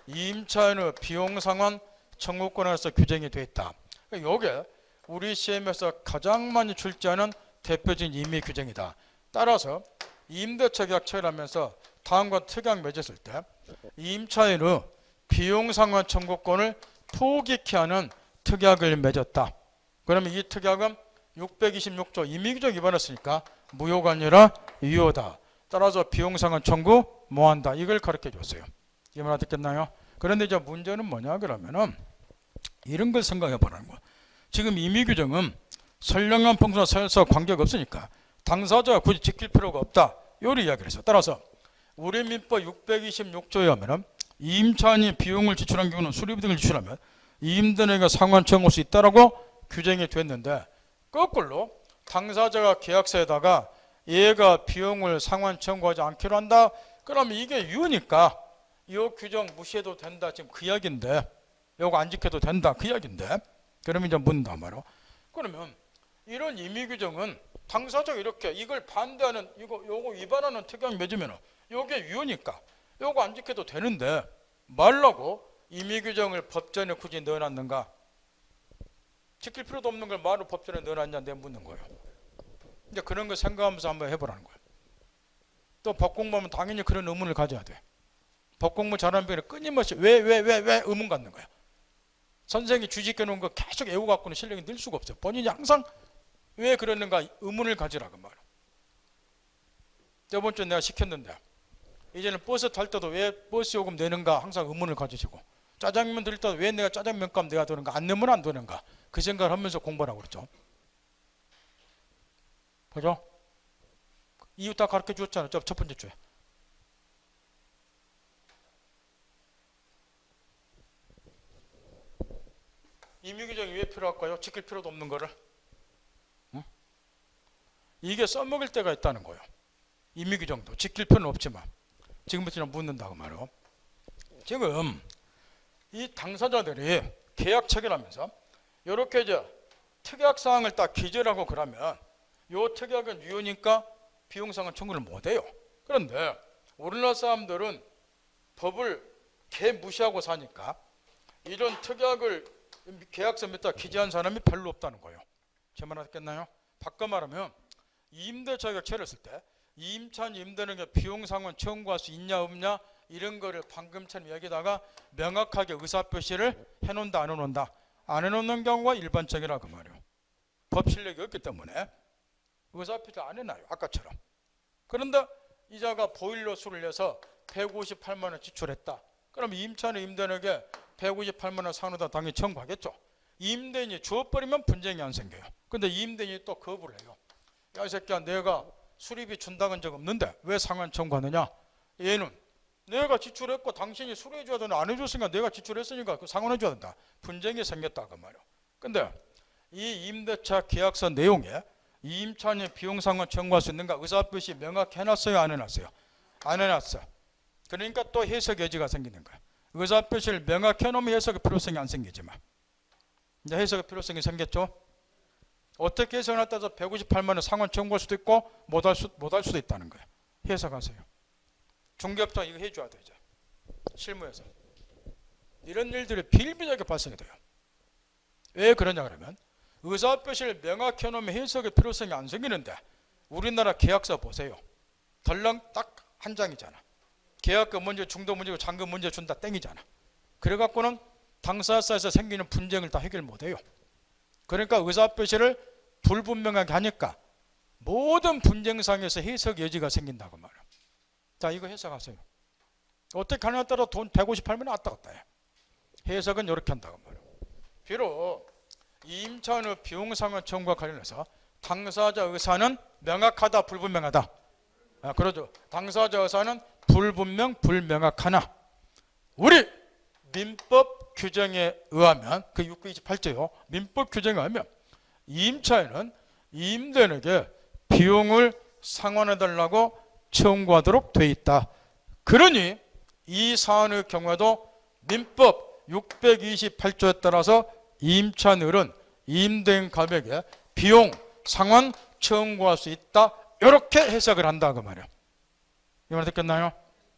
임차인의 비용 상환 청구권에서 규정이 되어 있다. 요게 우리 시험에서 가장 많이 출제하는 대표적인 임의 규정이다. 따라서 임대차 계약 체결하면서 다음과 특약 맺었을 때 임차인의 비용 상환 청구권을 포기케 하는 특약을 맺었다. 그러면 이 특약은 626조 임의규정 위반했으니까 무효가 아니라 유효다. 따라서 비용 상환 청구 뭐한다. 이걸 가르쳐 줬어요. 이 말 듣겠나요? 그런데 이제 문제는 뭐냐 그러면은 이런 걸 생각해 보라는 거야. 지금 임의규정은 선량한 평수나 사유와 관계가 없으니까 당사자가 굳이 지킬 필요가 없다. 요리 이야기를 했어요. 따라서 우리 민법 626조에 하면은 임차인이 비용을 지출한 경우는 수리비 등을 지출하면 임대인에게 상환 청구할 수 있다라고 규정이 됐는데 거꾸로 당사자가 계약서에다가 얘가 비용을 상환 청구하지 않기로 한다. 그러면 이게 유니까 이 규정 무시해도 된다. 지금 그 이야기인데 요거 안 지켜도 된다. 그 이야기인데 그러면 이제 묻는다 말이야. 그러면 이런 임의 규정은 당사자가 이렇게 이걸 반대하는 요거 위반하는 특약 맺으면 요게 유효니까 요거 안 지켜도 되는데 말라고 임의 규정을 법전에 굳이 넣어놨는가? 지킬 필요도 없는 걸 말로 법전에 넣어놨냐 내가 묻는 거예요. 이제 그런 거 생각하면서 한번 해보라는 거예요. 또 법 공부하면 당연히 그런 의문을 가져야 돼. 법 공부 잘하는 분이 끊임없이 왜 의문 갖는 거야. 선생이 주식해 놓은 거 계속 외우고 갖고는 실력이 늘 수가 없어요. 본인이 항상 왜 그러는가 의문을 가지라고 말이야. 저번 주에 내가 시켰는데 이제는 버스 탈 때도 왜 버스 요금 내는가 항상 의문을 가지시고 짜장면 드릴 때도 왜 내가 짜장면 값 내야 되는가 안 내면 안 되는가 그 생각을 하면서 공부하라고 그랬죠. 그죠? 이유 다 가르쳐 주었잖아요. 첫 번째 주에. 임의규정이 왜 필요할까요? 지킬 필요도 없는 거를. 응? 이게 써먹을 때가 있다는 거예요. 임의규정도 지킬 필요는 없지만 지금부터는 묻는다고 말이에요. 지금 이 당사자들이 계약 체결하면서 이렇게 이제 특약사항을 딱 기재하고 그러면 요 특약은 유효니까 비용상환 청구를 못해요. 그런데 우리나라 사람들은 법을 개 무시하고 사니까 이런 특약을 계약서 밑에다 기재한 사람이 별로 없다는 거예요. 제 말 알겠나요? 바꿔 말하면 임대차 계약 체결했을 때 임차인 임대인에게 비용상환 청구할 수 있냐 없냐 이런 거를 방금처럼 여기다가 명확하게 의사표시를 해놓는다 안 해놓는다. 안 해놓는 경우가 일반적이라고 말이에요. 법 실력이 없기 때문에 의사표시를 안 해놔요. 아까처럼. 그런데 이자가 보일러 수를 내서 158만 원 지출했다. 그럼 임차인 임대인에게 158만 원 상환하다 당연히 청구하겠죠. 임대인이 주어버리면 분쟁이 안 생겨요. 근데 임대인이 또 거부를 해요. 야 이 새끼야 내가 수리비 준다는 적 없는데 왜 상환 청구하느냐. 얘는 내가 지출했고 당신이 수리해 줘야 되나 안 해줬으니까 내가 지출했으니까 그 상환해 줘야 된다. 분쟁이 생겼다 그 말이야. 근데 이 임대차 계약서 내용에 임차인이 비용 상환 청구할 수 있는가 의사표시 명확히 해놨어요 안 해놨어요? 안 해놨어. 그러니까 또 해석 여지가 생기는 거야. 의사표시를 명확히 해놓으면 해석의 필요성이 안 생기지만 이제 해석의 필요성이 생겼죠. 어떻게 해석을 따라서 158만 원 상환 청구할 수도 있고 못할 수도 있다는 거예요. 해석하세요. 중개업자 이거 해줘야 되죠. 실무에서 이런 일들이 비일비재하게 발생이 돼요. 왜 그러냐 그러면 의사표시를 명확히 해놓으면 해석의 필요성이 안 생기는데 우리나라 계약서 보세요. 덜렁 딱 한 장이잖아. 계약금 문제, 중도 문제고 잔금 문제 준다 땡이잖아. 그래갖고는 당사자에서 생기는 분쟁을 다 해결 못해요. 그러니까 의사표시를 불분명하게 하니까 모든 분쟁상에서 해석 여지가 생긴다고 말이야. 자 이거 해석하세요. 어떻게 하느냐에 따라 돈 158만 원 왔다 갔다 해. 해석은 이렇게 한다고 말이야. 비록 임차인의 비용상환 청구와 관련해서 당사자 의사는 명확하다 불분명하다. 그러죠. 당사자 의사는 불분명 불명확하나 우리 민법 규정에 의하면 그 628조요. 민법 규정에 의하면 임차인은 임대인에게 비용을 상환해달라고 청구하도록 돼 있다. 그러니 이 사안의 경우에도 민법 628조에 따라서 임차인은 임대인 가격에 비용 상환 청구할 수 있다. 이렇게 해석을 한다 그 말이에요. 이 말 듣겠나요?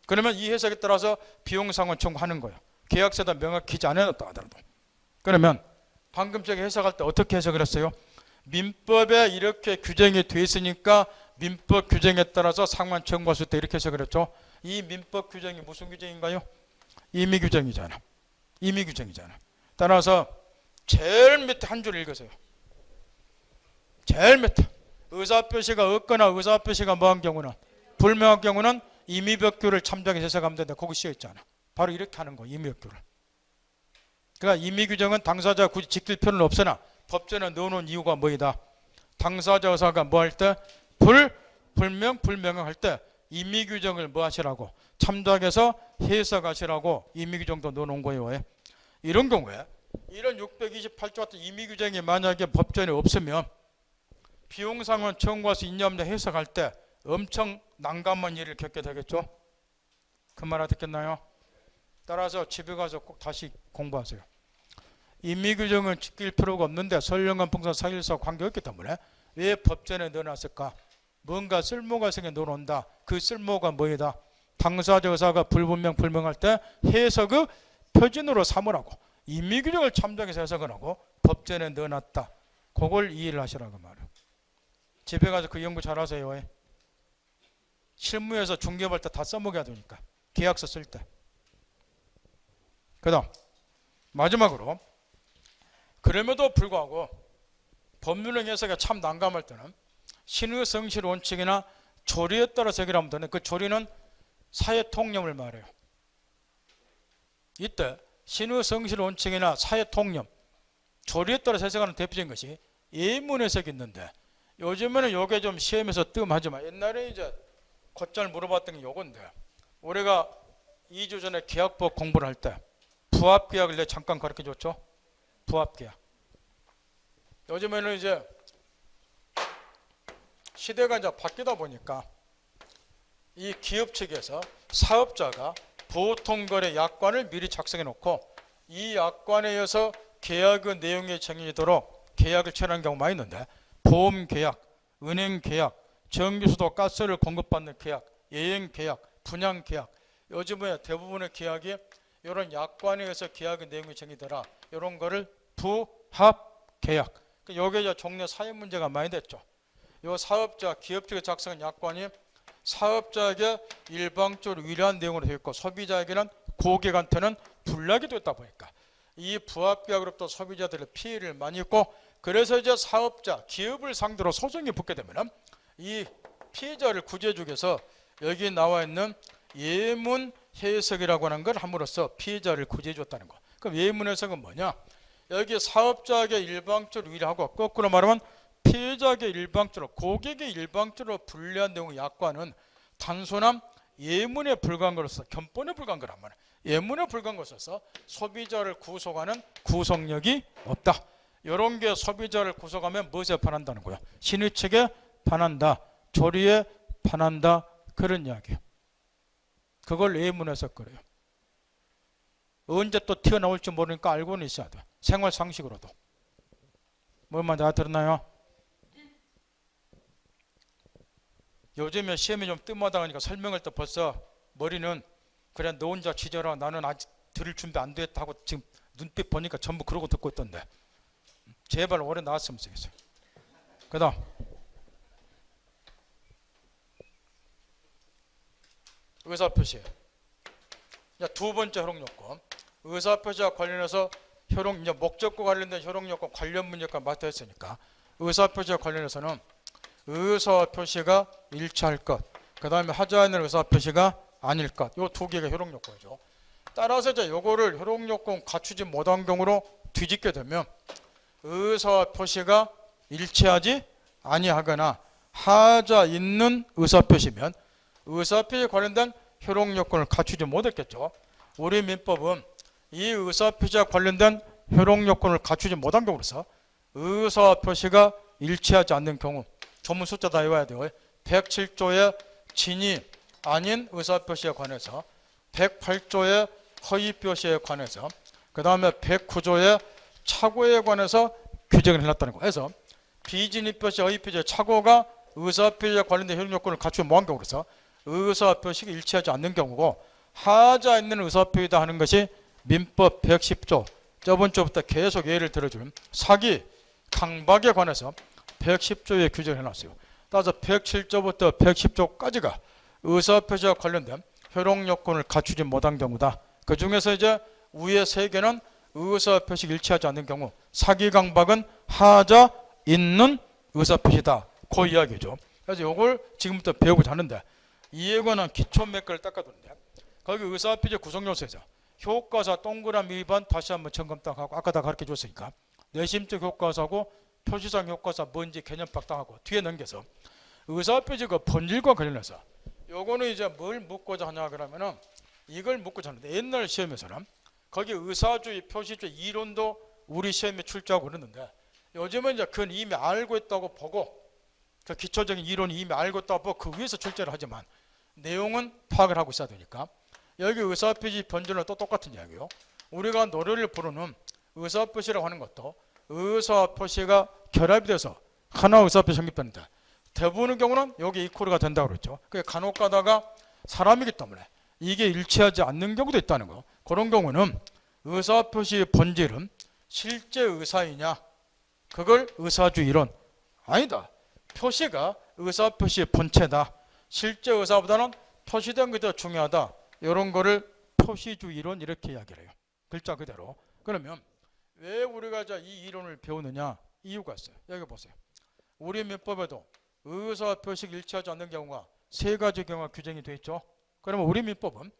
그러면 이 해석에 따라서 비용 상환 청구하는 거예요. 계약서에다 명확히 기재 안 해놨다 하더라도. 그러면 방금 저기 해석할 때 어떻게 해석을 했어요? 민법에 이렇게 규정이 돼 있으니까 민법 규정에 따라서 상환 청구할 때 이렇게 해석을 했죠. 이 민법 규정이 무슨 규정인가요? 임의 규정이잖아. 임의 규정이잖아. 따라서 제일 밑에 한 줄 읽으세요. 제일 밑에 의사표시가 없거나 의사표시가 뭐한 경우는 불명한 경우는 임의법규를 참작해서 해석하면 되는데 거기 쓰여 있잖아. 바로 이렇게 하는 거 임의법규를. 그러니까 임의규정은 당사자가 굳이 지킬 필요는 없으나 법전에 넣어놓은 이유가 뭐이다. 당사자 의사가 뭐 할 때 불명할 때 임의규정을 뭐 하시라고 참작해서 해석하시라고 임의규정도 넣어놓은 거예요. 이런 경우에 이런 628조 같은 임의규정이 만약에 법전에 없으면 비용상환 청구해서 있냐 없냐 해석할 때 엄청 난감한 일을 겪게 되겠죠. 그 말 알아듣겠나요? 따라서 집에 가서 꼭 다시 공부하세요. 임의규정을 지킬 필요가 없는데 선령관 풍선 사일사 관계없기 때문에 왜 법전에 넣어놨을까? 뭔가 쓸모가 생겨 넣어놓는다. 그 쓸모가 뭐이다? 당사자 의사가 불분명할 때 해석의 표준으로 삼으라고 임의규정을 참작해서 해석을 하고 법전에 넣어놨다. 그걸 이해를 하시라고 말이에요. 집에 가서 그 연구 잘 하세요. 실무에서 중개할 때 다 써먹어야 되니까 계약서 쓸 때. 그 다음 마지막으로 그럼에도 불구하고 법률형 해석이 참 난감할 때는 신의 성실 원칙이나 조리에 따라서 해결하면 되는데 그 조리는 사회 통념을 말해요. 이때 신의 성실 원칙이나 사회 통념 조리에 따라서 해석하는 대표적인 것이 예문 해석이 있는데 요즘에는 요게 좀 시험에서 뜸하지만 옛날에 이제 곧잘 물어봤던 게 요건데 우리가 2주 전에 계약법 공부를 할 때 부합계약을 내가 잠깐 가르쳐 줬죠. 부합계약. 요즘에는 이제 시대가 이제 바뀌다 보니까 이 기업 측에서 사업자가 보통거래 약관을 미리 작성해 놓고 이 약관에 의해서 계약의 내용이 정해지도록 계약을 체결하는 경우가 많이 있는데 보험계약, 은행계약, 전기수도 가스를 공급받는 계약, 여행계약, 분양계약 요즘에 대부분의 계약이 이런 약관에 의해서 계약의 내용이 정해지더라. 이런 거를 부합계약. 여기에 이제 종래 사회 문제가 많이 됐죠. 이 사업자, 기업 측에 작성한 약관이 사업자에게 일방적으로 유리한 내용으로 되어 있고 소비자에게는 고객한테는 불리하게 됐다 보니까 이 부합계약으로부터 소비자들의 피해를 많이 입고 그래서 이제 사업자, 기업을 상대로 소송이 붙게 되면 이 피해자를 구제해주기 위해서 여기 나와 있는 예문 해석이라고 하는 걸 함으로써 피해자를 구제해줬다는 거. 그럼 예문 해석은 뭐냐? 여기 사업자에게 일방적으로 유리하고 거꾸로 말하면 피해자에게 일방적으로 고객에게 일방적으로 불리한 내용의 약관은 단순한 예문에 불과한 것으로서 견본에 불과한 거란 말이에요. 예문에 불과한 것으로서 소비자를 구속하는 구속력이 없다. 이런 게 소비자를 구속하면 무엇에 반한다는 거야? 신의 측에 반한다. 조리에 반한다. 그런 이야기예요. 그걸 예문에서 그래요. 언제 또 튀어나올지 모르니까 알고는 있어야 돼. 생활 상식으로도. 뭐 말인지 알아들었나요? 요즘에 시험이 좀 뜸하다 보니까 설명할 때 벌써 머리는 그래 너 혼자 취재라 나는 아직 들을 준비 안 됐다 하고 지금 눈빛 보니까 전부 그러고 듣고 있던데 제발 오래 나왔으면 좋겠어요. 그 다음 의사표시. 두 번째 효력요건. 의사표시와 관련해서 이제 목적과 관련된 효력요건 관련 문제가 맡아있으니까 의사표시와 관련해서는 의사표시가 일치할 것, 그 다음에 하지 않는 의사표시가 아닐 것, 이 두 개가 효력요건이죠. 따라서 이제 요거를 효력요건 갖추지 못한 경우로 뒤집게 되면 의사표시가 일치하지 아니하거나 하자 있는 의사표시면 의사표시에 관련된 효력요건을 갖추지 못했겠죠. 우리 민법은 이 의사표시와 관련된 효력요건을 갖추지 못한 경우로서 의사표시가 일치하지 않는 경우 전문 숫자 다 외워야 돼요. 107조의 진위 아닌 의사표시에 관해서 108조의 허위표시에 관해서 그 다음에 109조의 착오에 관해서 규정을 해놨다는 거. 그래서 비진위표시, 허위표시의 착오가 의사표시와 관련된 효력요건을 갖추지 못한 경우로서 의사표시가 일치하지 않는 경우고 하자 있는 의사표시다 하는 것이 민법 110조 저번 주부터 계속 예를 들어주는 사기, 강박에 관해서 110조의 규정을 해놨어요. 따라서 107조부터 110조까지가 의사표시와 관련된 효력 요건을 갖추지 못한 경우다. 그 중에서 이제 위에 3개는 의사표시 일치하지 않는 경우, 사기, 강박은 하자 있는 의사표시다. 그 이야기죠. 그래서 이걸 지금부터 배우고자 하는데, 이에 관한 기초 몇 개를 닦아두는데, 거기 의사표시 구성요소에서 효과사 동그라미 2번 다시 한번 점검 딱 하고, 아까 다 가르쳐 줬으니까 내심적 효과사하고 표시상 효과사 뭔지 개념 박당하고 뒤에 넘겨서 의사표시 그 본질과 관련해서 요거는 이제 뭘 묻고자 하냐 그러면은 이걸 묻고자 하는데, 옛날 시험에서는 거기 의사주의, 표시주의 이론도 우리 시험에 출제하고 그러는데, 요즘은 이제 그건 이미 알고 있다고 보고, 그 기초적인 이론이 이미 알고 있다고 보고 그 위에서 출제를 하지만 내용은 파악을 하고 있어야 되니까, 여기 의사표시 본질은 또 똑같은 이야기예요. 우리가 노래를 부르는 의사표시라고 하는 것도 의사표시가 결합이 돼서 하나 의사표시 성립되는데, 대부분의 경우는 여기 이퀄가 된다고 그랬죠. 그게 간혹 가다가 사람이기 때문에 이게 일치하지 않는 경우도 있다는 거. 그런 경우는 의사표시의 본질은 실제 의사이냐, 그걸 의사주의 이론, 아니다, 표시가 의사표시의 본체다, 실제 의사보다는 표시된 게 더 중요하다, 이런 거를 표시주의 이론 이렇게 이야기를 해요. 글자 그대로. 그러면 왜 우리가 이 이론을 배우느냐, 이유가 있어요. 여기 보세요. 우리 민법에도 의사표시가 일치하지 않는 경우가 3가지 경우가 규정이 되어 있죠. 그러면 우리 민법은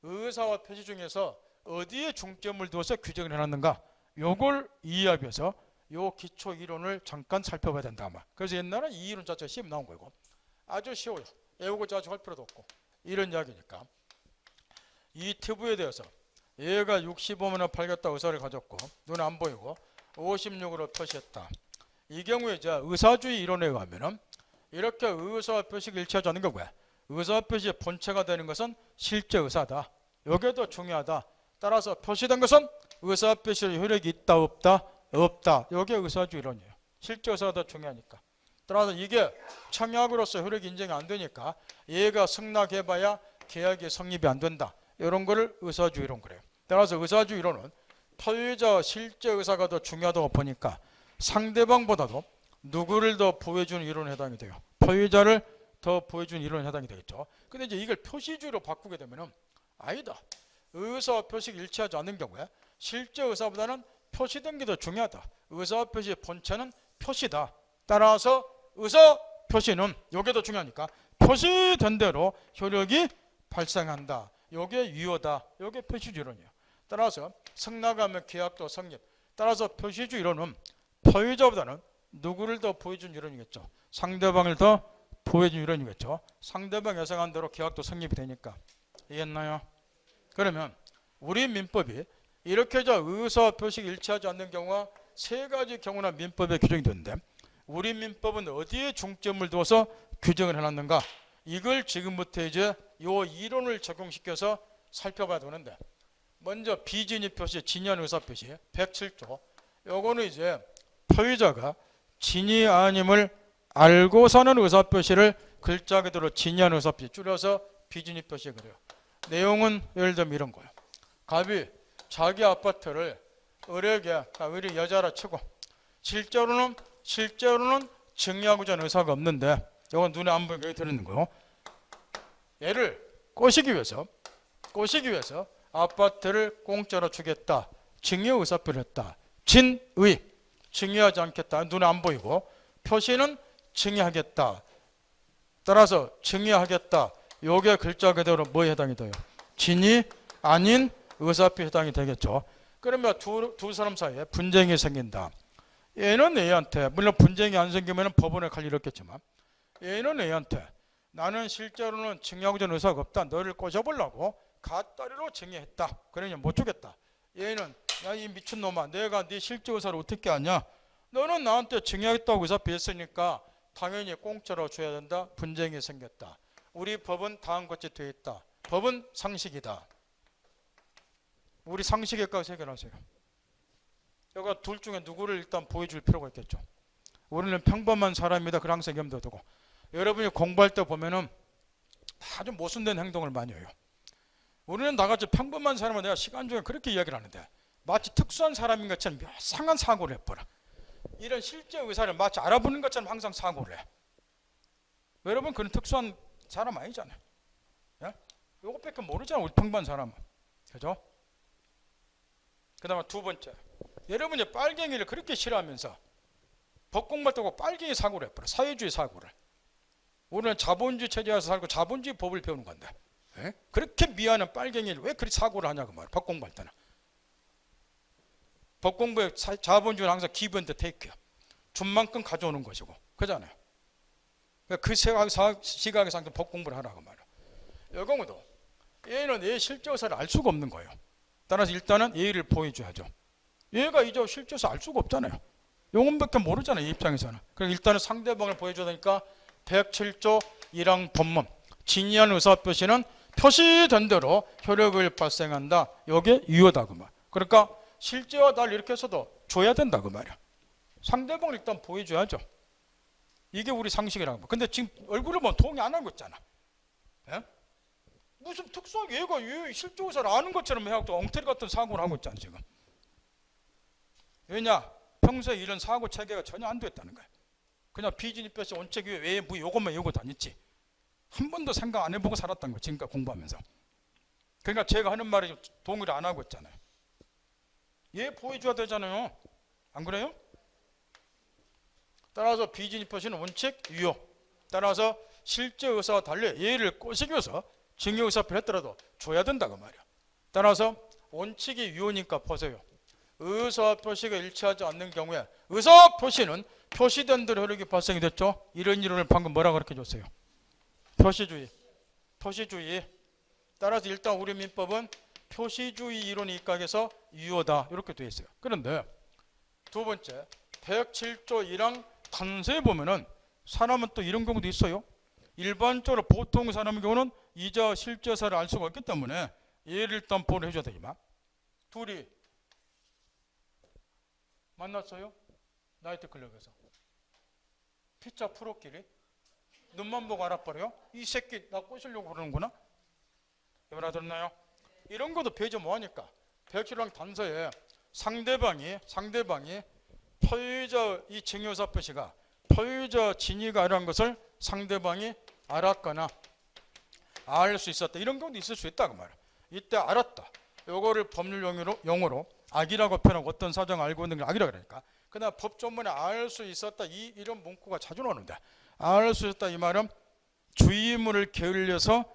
의사와 표시 중에서 어디에 중점을 두어서 규정을 해놨는가, 요걸 이해하기 위해서 요 기초 이론을 잠깐 살펴봐야 된다 아마. 그래서 옛날에 이 이론 자체가 시험 나온 거고, 아주 쉬워요. 외우고자 할 필요도 없고, 이런 이야기니까. 이 튜브에 대해서 얘가 65만원 팔겠다 의사를 가졌고 눈에 안 보이고 56으로 표시했다. 이 경우에 이제 의사주의 이론에 의하면은 이렇게 의사와 표시가 일치하지 않는 경우에 의사표시의 본체가 되는 것은 실제 의사다, 이게 더 중요하다. 따라서 표시된 것은 의사표시의 효력이 있다 없다, 없다, 이게 의사주의 이론이에요. 실제 의사가 더 중요하니까. 따라서 이게 청약으로서 효력이 인정이 안 되니까 얘가 승낙해봐야 계약이 성립이 안 된다, 이런 거를 의사주의 이론 그래요. 따라서 의사주의 이론은 토의자 실제 의사가 더 중요하다고 보니까 상대방보다도 누구를 더 보호해주는 이론에 해당이 돼요. 토의자를 더 보호해주는 이론에 해당이 되겠죠. 근데 이제 이걸 표시주의로 바꾸게 되면은 아니다, 의사와 표시가 일치하지 않는 경우에 실제 의사보다는 표시된 게 더 중요하다, 의사와 표시의 본체는 표시다. 따라서 의사 표시는 이게 더 중요하니까 표시된 대로 효력이 발생한다, 이게 유효다, 이게 표시주의 이론이에요. 따라서 승낙하면 계약도 성립. 따라서 표시주의 이론은 토의자보다는 누구를 더 보호해준 이론이겠죠. 상대방을 더 보호해준 이론이겠죠. 상대방 예상한 대로 계약도 성립이 되니까. 이해했나요? 그러면 우리 민법이 이렇게 의사 표시가 일치하지 않는 경우가 3가지 경우나 민법에 규정이 되는데, 우리 민법은 어디에 중점을 두어서 규정을 해놨는가, 이걸 지금부터 이제 요 이론을 적용시켜서 살펴봐야 되는데, 먼저 비진입 표시, 진의한 의사 표시 107조. 요거는 이제 토의자가 진의 아님을 알고서는 의사 표시를 글자 그대로 진의한 의사 표시, 줄여서 비진입 표시 그래요. 내용은 예를 들면 이런 거예요. 갑이 자기 아파트를 을에게, 을이 여자라 치고 실제로는 증여하고자 하는 의사가 없는데, 이건 눈에 안 보이게 들어있는 거예요. 얘를 꼬시기 위해서 아파트를 공짜로 주겠다, 증여 의사표를 했다. 진의, 증여하지 않겠다, 눈에 안 보이고, 표시는 증여하겠다. 따라서 증여하겠다, 요게 글자 그대로 뭐에 해당이 돼요? 진이 아닌 의사표에 해당이 되겠죠. 그러면 두 사람 사이에 분쟁이 생긴다. 얘는 A한테, 물론 분쟁이 안 생기면 법원에 갈 일 없겠지만, 얘는 A한테 나는 실제로는 증여하고자 하는 의사가 없다, 너를 꼬셔보려고 갓다리로 증여했다, 그러니 못 주겠다. 얘는 야 이 미친놈아, 내가 네 실제 의사를 어떻게 아냐, 너는 나한테 증여하겠다고 의사표 했으니까 당연히 공짜로 줘야 된다. 분쟁이 생겼다. 우리 법은 다음같이 되어 있다. 법은 상식이다. 우리 상식에까지 해결하세요. 여기가 둘 중에 누구를 일단 보여줄 필요가 있겠죠. 우리는 평범한 사람이다, 그런 항상 염두에 두고. 여러분이 공부할 때 보면은 아주 모순된 행동을 많이 해요. 우리는 나같이 평범한 사람은 내가 시간 중에 그렇게 이야기를 하는데, 마치 특수한 사람인 것처럼 묘상한 사고를 해버려. 이런 실제 의사를 마치 알아보는 것처럼 항상 사고를 해. 여러분 그런 특수한 사람 아니잖아요. 예? 요것밖에 모르잖아 우리 평범한 사람은. 그죠? 그 다음에 두 번째, 여러분이 빨갱이를 그렇게 싫어하면서 법공부할 때 빨갱이 사고를 해버려. 사회주의 사고를. 우리는 자본주의 체제에서 살고 자본주의 법을 배우는 건데, 예? 그렇게 미안한 빨갱이를 왜 그렇게 사고를 하냐고 말이야. 법공부할 때는. 법공부의 자본주의는 항상 give and take야. 준 만큼 가져오는 것이고, 그잖아요. 그 시각에서 항상 법공부를 하라고 말이야. 이 경우도 얘는 얘 실제 의사를 알 수가 없는 거예요. 따라서 일단은 예의를 보여줘야죠. 얘가 이제 실제 의사 알 수가 없잖아요. 용언밖에 모르잖아요. 이 입장에서는. 그럼 일단은 상대방을 보여줘야 되니까 107조 1항 법문 진의한 의사표시는 표시된 대로 효력을 발생한다. 이게 유효다 그 말. 그러니까 실제와 날 이렇게 해서도 줘야 된다 그 말이야. 상대방을 일단 보여줘야죠. 이게 우리 상식이라고. 근데 지금 얼굴을 보면 동의 안 하고 있잖아. 예? 무슨 특수한 얘가 실제 의사를 아는 것처럼 해갖고 엉터리 같은 사고를 하고 있잖아 지금. 왜냐? 평소에 이런 사고 체계가 전혀 안 됐다는 거야. 그냥 비진입표시 원칙 외에 뭐 요것만 외우고 다녔지. 한 번도 생각 안 해보고 살았던 거야 지금까지 공부하면서. 그러니까 제가 하는 말이 동의를 안 하고 있잖아요. 얘 보여줘야 되잖아요. 안 그래요? 따라서 비진입표시는 원칙 유효. 따라서 실제 의사와 달리 얘를 꼬시겨서 증여의사표를 했더라도 줘야 된다고 말이야. 따라서 원칙이 유효니까 보세요. 의사표시가 일치하지 않는 경우에 의사표시는 표시된 대로 효력이 발생이 됐죠. 이런 이론을 방금 뭐라 그렇게 줬어요? 표시주의. 표시주의. 따라서 일단 우리 민법은 표시주의 이론이 입각해서 유효다 이렇게 되어 있어요. 그런데 두 번째 107조 1항 단서에 보면은 사람은 또 이런 경우도 있어요. 일반적으로 보통 사람의 경우는 이자 실제사를 알 수가 없기 때문에 얘를 일단 보호를 해줘야 되지만 둘이 만났어요. 나이트클럽에서 피자 프로끼리 눈만 보고 알아버려요. 이 새끼 나 꼬시려고 그러는구나. 여러분 알아들었나요? 이런 것도 배제 뭐하니까 107항 단서에 상대방이 표의자 이 증여사 표시가 표의자 진위가 아니라는 것을 상대방이 알았거나 알 수 있었다. 이런 경우도 있을 수 있다고 말이야. 이때 알았다. 요거를 법률 용어로 악이라고 표현하고 어떤 사정을 알고 있는 걸 악이라고 그러니까. 그다음 법조문에 알 수 있었다. 이런 문구가 자주 나오는데 알 수 있었다 이 말은 주의문을 게을려서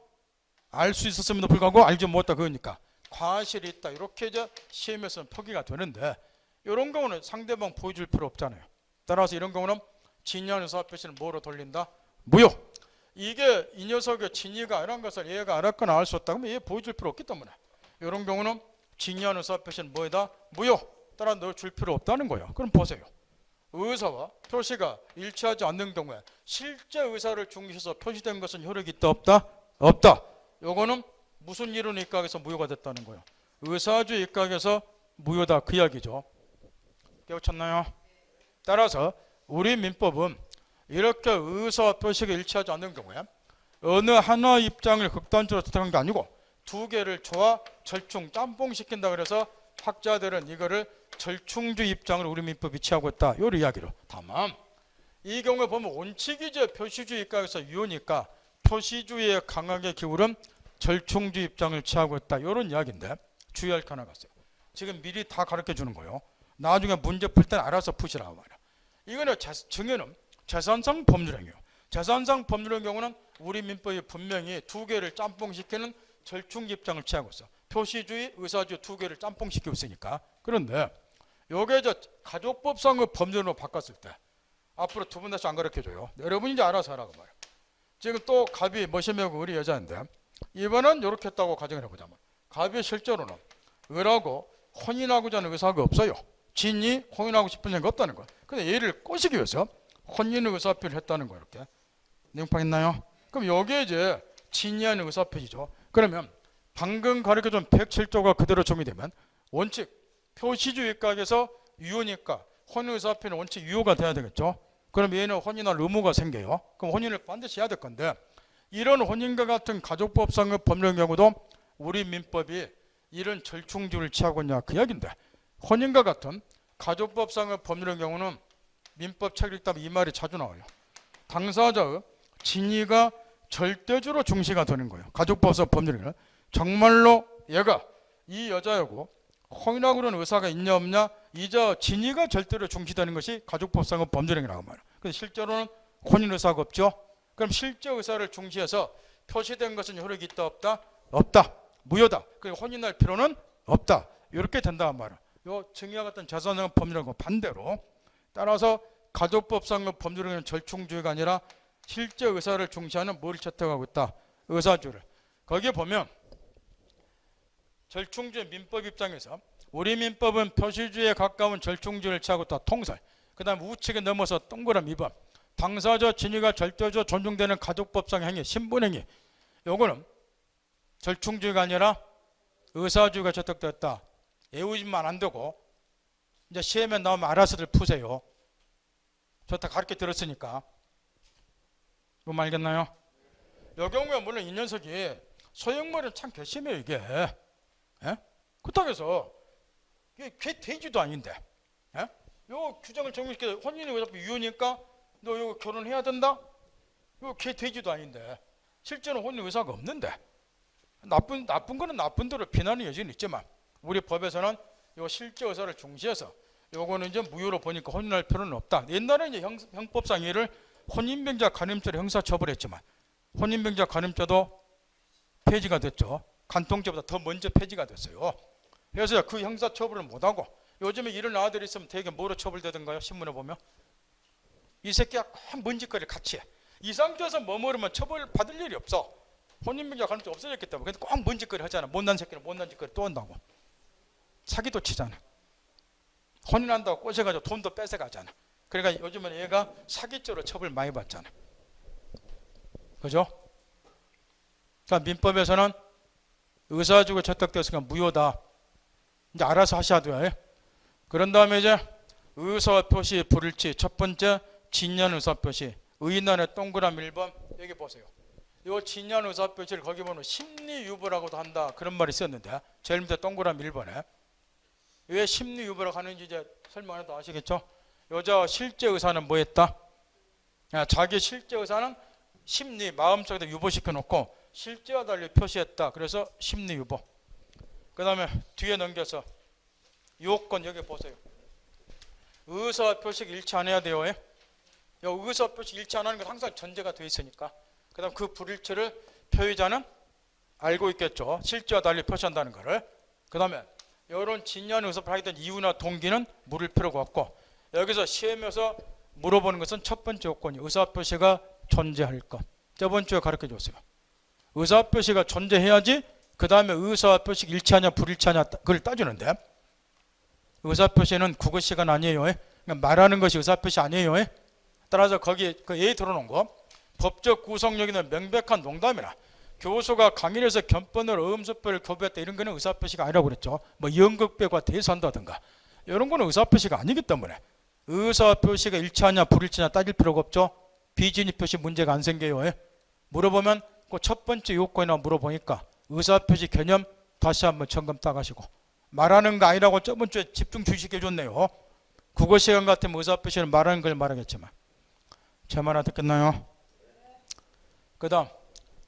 알 수 있었음에도 불구하고 알지 못했다 그러니까 과실이 있다. 이렇게 이제 시험에서는 표기가 되는데 이런 경우는 상대방 보여줄 필요 없잖아요. 따라서 이런 경우는 진의한 의사표시는 뭐로 돌린다? 무효. 이게 이 녀석의 진의가 아니란 것을 얘가 알았거나 알 수 없다. 그러면 얘 보여줄 필요 없기 때문에 이런 경우는 진의한 의사표시는 뭐이다? 무효. 따라 너 줄 필요 없다는 거예요. 그럼 보세요. 의사와 표시가 일치하지 않는 경우에 실제 의사를 중시해서 표시된 것은 효력이 있다 없다? 없다. 요거는 무슨 이론 입각에서 무효가 됐다는 거예요. 의사주의 입각에서 무효다 그 이야기죠. 깨우쳤나요? 따라서 우리 민법은 이렇게 의사와 표시가 일치하지 않는 경우에 어느 하나 입장을 극단적으로 선택한 게 아니고 두 개를 조화, 절충, 짬뽕시킨다 그래서 학자들은 이거를 절충주의 입장을 우리 민법이 취하고 있다. 요 이야기로. 다만 이 경우에 보면 원칙이 이제 표시주의 입각에서 유효니까 표시주의에 강하게 기울은 절충주의 입장을 취하고 있다. 이런 이야기인데 주의할 게 하나가 있어요. 지금 미리 다 가르쳐 주는 거예요. 나중에 문제 풀 때 알아서 푸시라고 말이야. 이거는 증여는 재산상 법률행위예요. 재산상 법률의 경우는 우리 민법이 분명히 두 개를 짬뽕시키는 절충 입장을 취하고 있어. 표시주의, 의사주의 두 개를 짬뽕시키고 있으니까. 그런데 요게 이제 가족법상의 법률로 바꿨을 때 앞으로 두 번 다시 안 가르쳐줘요. 여러분이 이제 알아서 하라고 말이야. 지금 또 갑이 머시매고 우리 여자인데 이번은 이렇게 했다고 가정을 해보자면 갑이 실제로는 을하고 혼인하고자 하는 의사가 없어요. 진이 혼인하고 싶은 생각이 없다는 거야. 근데 얘를 꼬시기 위해서 혼인의 의사표를 했다는 거예요. 이렇게 내용파있나요? 그럼 여기에 이제 진이하는 의사표시죠. 그러면 방금 가르쳐준 107조가 그대로 적용되면 원칙 표시주의 각에서 유효니까 혼인 의사표는 원칙 유효가 돼야 되겠죠. 그럼 얘는 혼인할 의무가 생겨요. 그럼 혼인을 반드시 해야 될 건데 이런 혼인과 같은 가족법상의 법률의 경우도 우리 민법이 이런 절충주의를 취하고 있냐 그 이야기인데 혼인과 같은 가족법상의 법률의 경우는 민법 책 읽다 보면 이 말이 자주 나와요. 당사자의 진위가 절대적으로 중시가 되는 거예요. 가족법상 법률은 정말로 얘가 이 여자하고 혼인하고 그런 의사가 있냐 없냐 이자 진위가 절대로 중시되는 것이 가족법상의 법률행위라고 말해요. 근데 실제로는 혼인 의사가 없죠. 그럼 실제 의사를 중시해서 표시된 것은 효력이 있다 없다? 없다. 무효다. 그리고 혼인할 필요는 없다. 이렇게 된다는 말이에요. 요 증여와 같은 재산상 법률하고 반대로 따라서 가족법상의 법률행위는 절충주의가 아니라 실제 의사를 중시하는 뭘 채택하고 있다? 의사주의를. 거기에 보면 절충주의 민법 입장에서 우리 민법은 표시주의에 가까운 절충주의를 취하고 있다. 통설. 그 다음 우측에 넘어서 동그라미 2번. 당사자 진위가 절대적으로 존중되는 가족법상 행위, 신분행위. 요거는 절충주의가 아니라 의사주의가 채택되었다. 외우지만 안 되고 이제 시험에 나오면 알아서들 푸세요. 저 다 가르쳐 들었으니까. 이거 알겠나요? 요 경우에 물론 이 녀석이 소형물은 참 괘씸해요 이게. 예? 그렇다고 해서 이게 걔 돼지도 아닌데. 예? 요 규정을 정리시켜 혼인이 어차피 유효니까 너 이거 결혼해야 된다? 이거 걔 돼지도 아닌데. 실제는 혼인 의사가 없는데. 나쁜 거는 나쁜 대로 비난의 여지는 있지만 우리 법에서는 요 실제 의사를 중시해서 요거는 이제 무효로 보니까 혼인할 필요는 없다. 옛날에 이제 형법상 이를 혼인병자 간음죄로 형사처벌했지만 혼인병자 간음죄도 폐지가 됐죠. 간통죄보다 더 먼저 폐지가 됐어요. 그래서 그 형사처벌을 못하고 요즘에 이런 아들이 있으면 되게 뭐로 처벌되던가요? 신문에 보면 이 새끼가 뭔 짓거리를 같이 해. 이 상태에서 머무르면 처벌받을 일이 없어. 혼인병자 간음죄 없어졌기 때문에. 근데 꼭 뭔 짓거리 하잖아. 못난 새끼는 못난 짓거리 또 한다고. 사기도 치잖아. 혼인한다고 꼬셔가지고 돈도 뺏어가잖아. 그러니까 요즘은 얘가 사기죄로 처벌 많이 받잖아. 그죠? 그러니까 민법에서는 의사주의가 채택되었으니까 무효다. 이제 알아서 하셔야 돼요. 그런 다음에 이제 의사표시 불일치. 첫 번째 진연 의사표시. 의인안의 동그라미 1번 여기 보세요. 이 진연 의사표시를 거기 보면 심리유보라고도 한다. 그런 말이 있었는데 제일 밑에 동그라미 1번에 왜 심리유보라고 하는지 이제 설명해도 아시겠죠? 여자 실제 의사는 뭐 했다? 자기 실제 의사는 심리 마음속에 유보시켜 놓고 실제와 달리 표시했다. 그래서 심리유보. 그 다음에 뒤에 넘겨서 요건 여기 보세요. 의사표시 일치 안 해야 돼요. 의사표시 일치 안 하는 건 항상 전제가 되어 있으니까. 그 다음 그 불일치를 표의자는 알고 있겠죠. 실제와 달리 표시한다는 거를. 그 다음에 이런 진연 의사표시를 하게 된 이유나 동기는 물을 필요가 없고 여기서 시험에서 물어보는 것은 첫 번째 요건이 의사표시가 존재할 것. 저번 주에 가르쳐 줬어요. 의사표시가 존재해야지 그 다음에 의사표시가 일치하냐 불일치하냐 그걸 따지는데 의사표시는 국어시간 아니에요. 그러니까 말하는 것이 의사표시 아니에요. 따라서 거기 그 예에 들어놓은 거 법적 구성력에는 명백한 농담이나 교수가 강의에서 견본으로 음수표를 교부했다 이런 거는 의사표시가 아니라고 그랬죠. 뭐 연극배가 대사한다든가 이런 거는 의사표시가 아니기 때문에 의사표시가 일치하냐 불일치하냐 따질 필요가 없죠. 비진입 표시 문제가 안 생겨요. 물어보면 그 첫 번째 요건이나 물어보니까 의사표시 개념 다시 한번 점검 따가시고 말하는 거 아니라고 저번 주에 집중 주식해 줬네요. 국어 시간 같으면 의사표시는 말하는 걸 말하겠지만 제 말 알아듣겠나요? 그 다음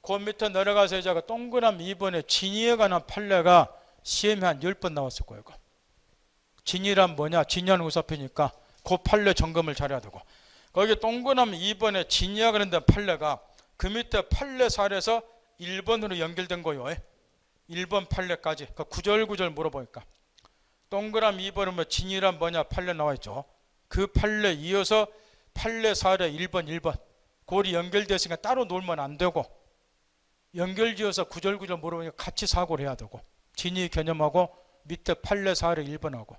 그 밑에 내려가서 이제 동그라미 2번에 진위에 관한 판례가 시험에 한 10번 나왔을 거예요. 진위란 뭐냐? 진위한 의사표니까 그 판례 점검을 잘해야 되고 거기 동그라미 2번에 진위와 관련된 판례가 그 밑에 판례 사례에서 1번으로 연결된 거예요. 1번 판례까지 그 구절구절 물어보니까 동그라미 2번은 뭐 진위란 뭐냐 판례 나와있죠. 그 판례 이어서 판례 사례 1번 그리 연결됐으니까 따로 놀면 안 되고 연결지어서 구절구절 물어보니까 같이 사고를 해야 되고 진위 개념하고 밑에 판례 사례 1번하고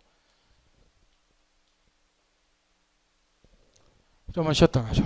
좀만 쉬었다 가죠.